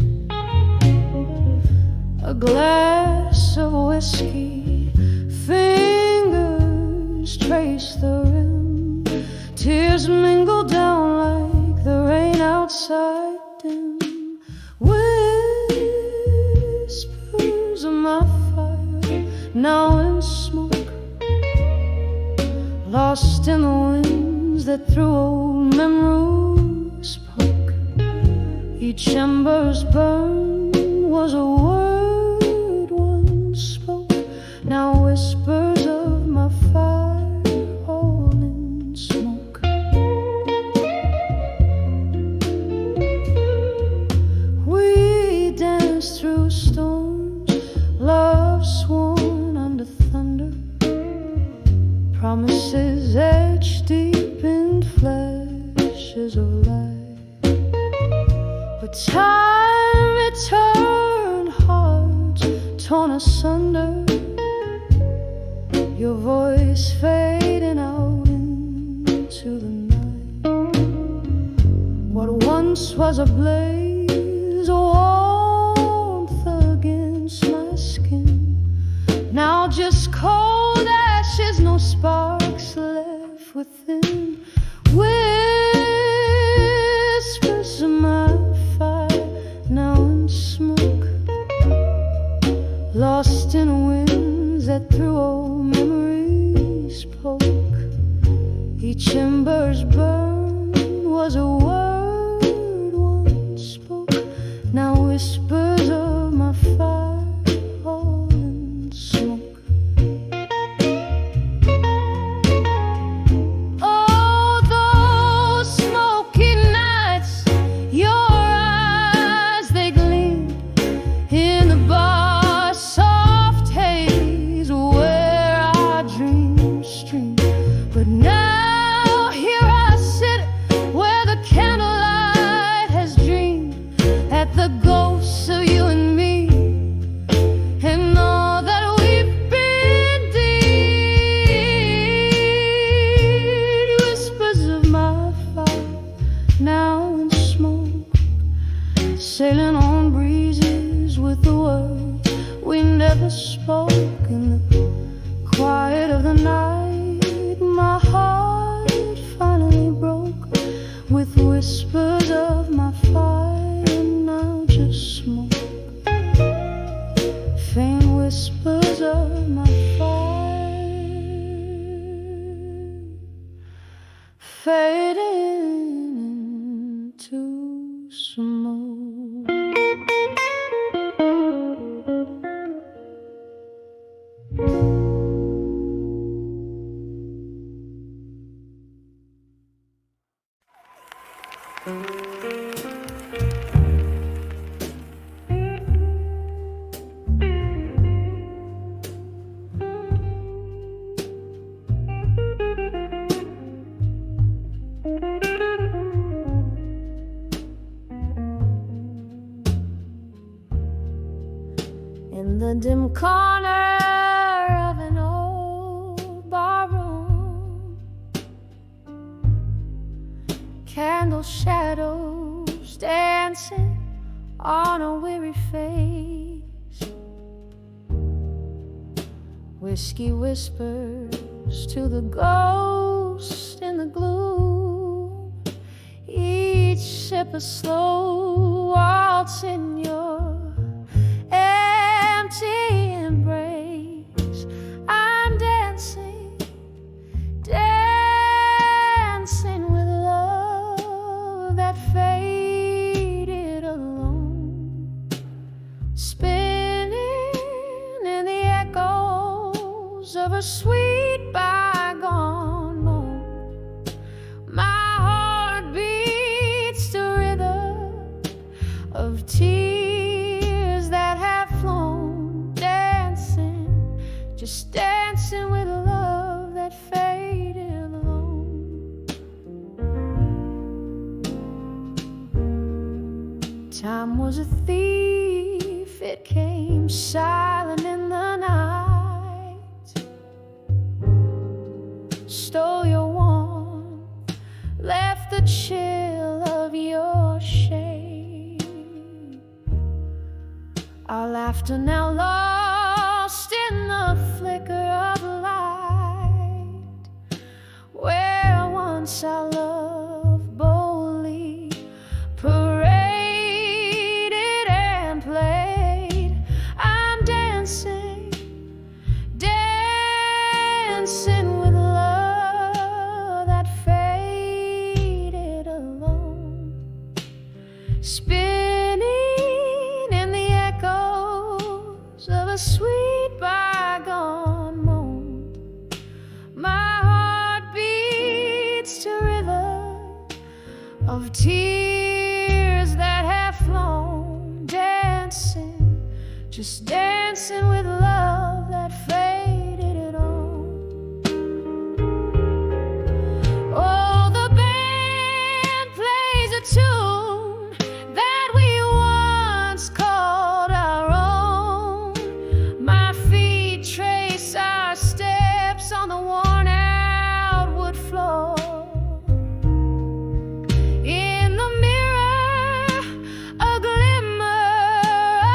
A glass of whiskey, fingers trace the rim, tears mingle down like the rain outside dim. Whispers of my fire, now in smoke, lost in the winds that through old memories Each ember's burn was a word once spoke, now whispers of my fire all in smoke. We danced through storms, love sworn under thunder, promises etched deep in flashes of light. But time returned, hearts torn asunder, your voice fading out into the night. What once was a blaze, a warmth against my skin, now just cold ashes, no sparks left within. Whispers of my fire, now in smoke, lost in winds that through old memories poke. Each ember's burn was a word once spoke, now whispers of my fire all in smoke. Oh, those smoky nights, your eyes, they gleamed in the bar, soft haze where our dreams stream. But now here I sit where the candlelight has dreamed at the ghosts of you and me, and all that we've been deed. Whispers of my fire, now in smoke, sailing on breezes with the words we never spoke. In the quiet of the night, my heart finally broke with whispers of my fire, now just smoke. Faint whispers of my fire, fading into smoke. In the dim corner of an old barroom, candle shadows dancing on a weary face, whiskey whispers to the ghost in the gloom, each sip a slow waltz in your empty embrace. I'm dancing, dancing with love that faded alone, spinning in the echoes of a sweet bygone moment. My heart beats to rhythm of tears that have flown, dancing, just dancing with love that faded alone. Time was a thief, it came silent in the night, stole your warmth, left the chill of your shade. Our laughter now lost in the flicker of light, where once our love boldly paraded and played. I'm dancing, dancing with love that faded alone, spinning sweet bygone moment. My heart beats to rhythm of tears that have flown, dancing, just dancing with love that faded it on. Oh, the band plays a tune that we once called our own. My feet trace our steps on the worn out wood floor. In the mirror, a glimmer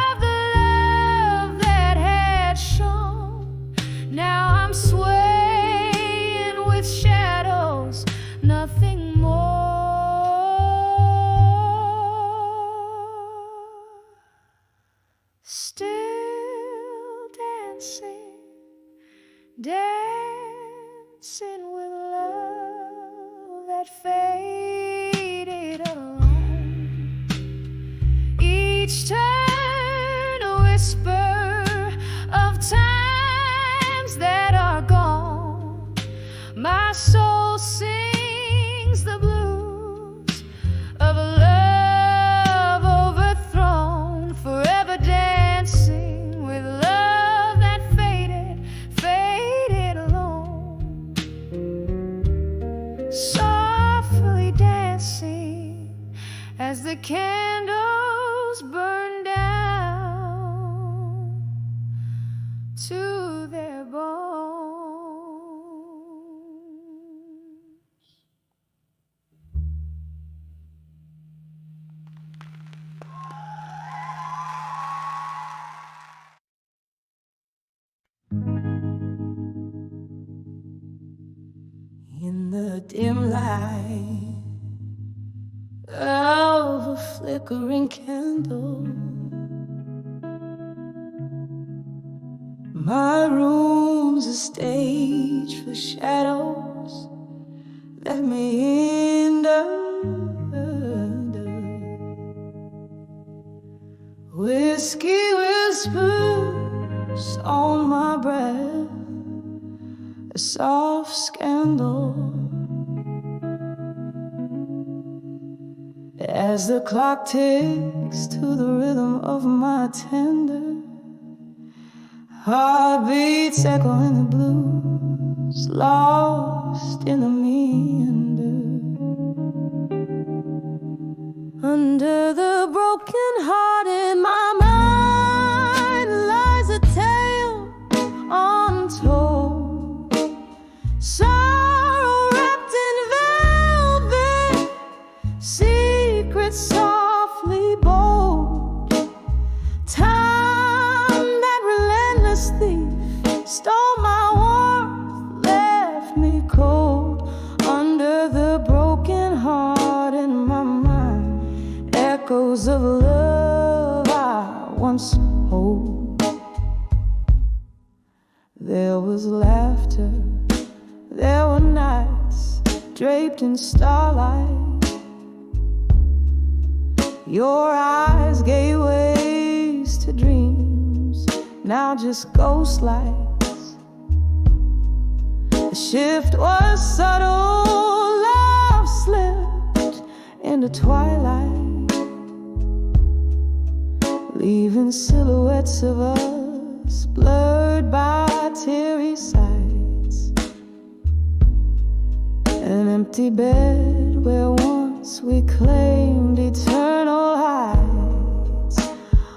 of the love that had shone. Now I'm swaying with shadows, nothing more. Still dancing, dancing with love that faded alone. Each turn a whisper of times that are gone. My soul sings the blues of a love overthrown, forever dancing with love that faded, faded alone. Softly dancing as the candles burn down to their bones. In the dim light of a flickering candle, my room's a stage for shadows that may hinder. Whiskey whispers on my breath, a soft scandal. As the clock ticks to the rhythm of my tender heartbeats, echo in the blues, lost in the meander. Under the broken heart in my mind lies a tale untold, sorrow wrapped in velvet, secrets softly bold. Time, that relentless thief, stole my warmth, left me cold. Under the broken heart in my mind, echoes of love I once hold. There was laughter, there were nights draped in starlight. Your eyes gave ways to dreams, now just ghost lights. The shift was subtle, love slipped into twilight, leaving silhouettes of us blurred by teary sights. An empty bed where once we claimed eternal heights.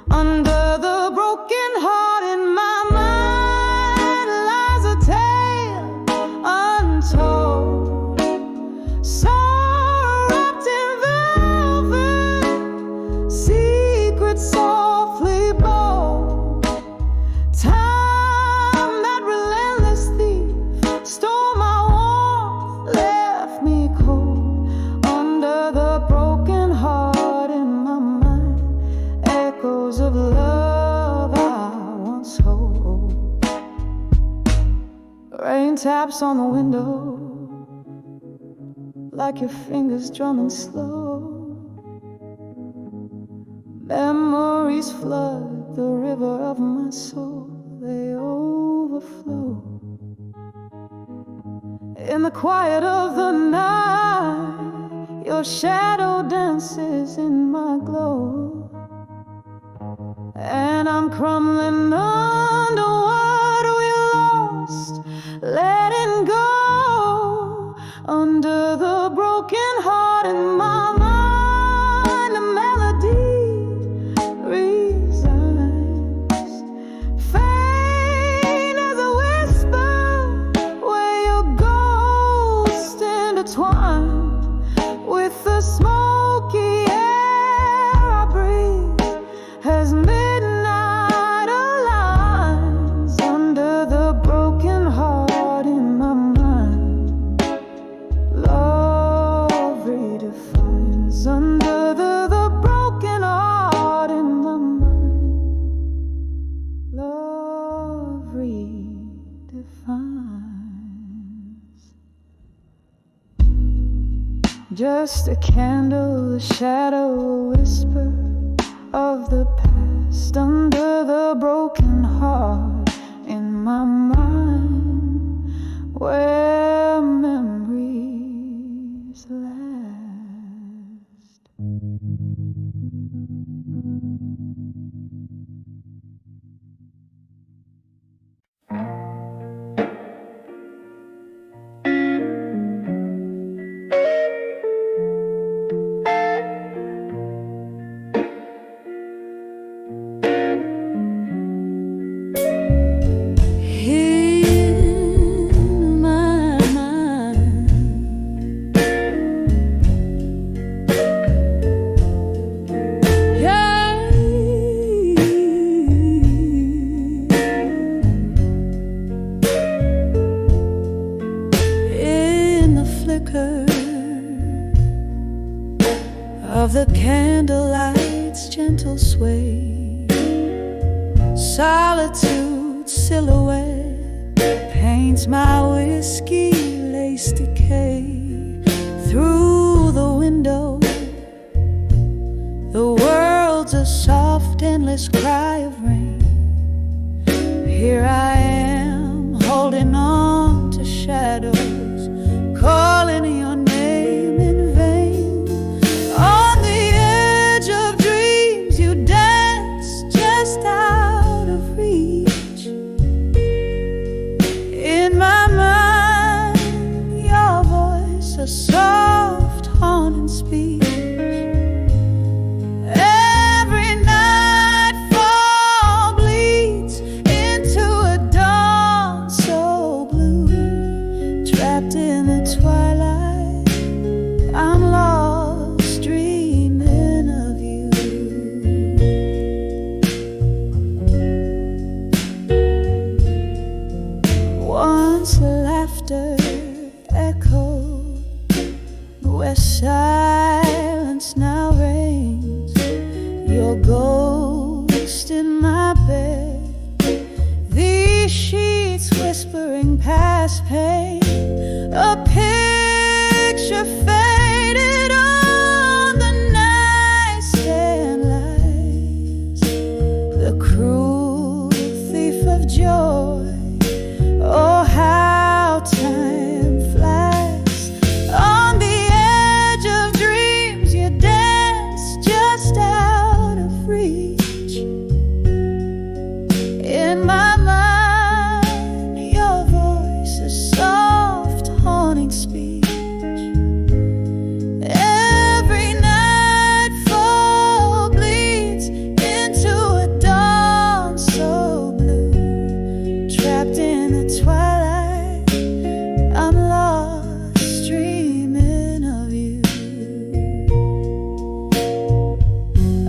Under the broken heart in my mind lies a tale untold, sorrow wrapped in velvet, secrets softly bold. Time, that relentless thief, stole my warmth, left me cold. Under the broken heart in my mind, echoes of love I once hold. Rain taps on the window like your fingers drumming slow. Memories flood the river of my soul. they overflow. In the quiet of the night, your shadow dances in my glow, and I'm crumbling under what we lost, letting go under the broken heart in my mind. A melody resigns, faint as a whisper, where your ghost intertwined with the smoky air I breathe as midnight aligns under the broken heart in my mind. Love redefines under the broken heart in my mind. Love redefines. Just a candle, a shadow, a whisper of the past under the broken heart in my mind, where memories last. In my mind, yeah. In the flicker of the candlelight's gentle sway, solitude silhouette paints my whiskey-laced decay. Through the window, the world's a soft, endless cry of rain. Here I am, holding on to shadows, calling your name in vain. On the edge of dreams, you dance just out of reach. In my mind, your voice, a soft, haunting speech. Every nightfall bleeds into a dawn so blue. Trapped in the twilight, I'm lost, dreaming of you. Once laughter echoed where silence now reigns. Your ghost in my bed, these sheets whispering past pain. A picture faded on the nightstand lies, the cruel thief of joy. Oh, how time flies. On the edge of dreams, you dance just out of reach. In my mind, your voice, a soft, haunting speech. Every nightfall bleeds into a dawn so blue. Trapped in the twilight, I'm lost, dreaming of you.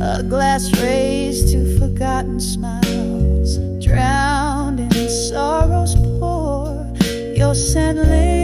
A glass raised to forgotten smiles, drowned in sorrow's pour. Your scent lingers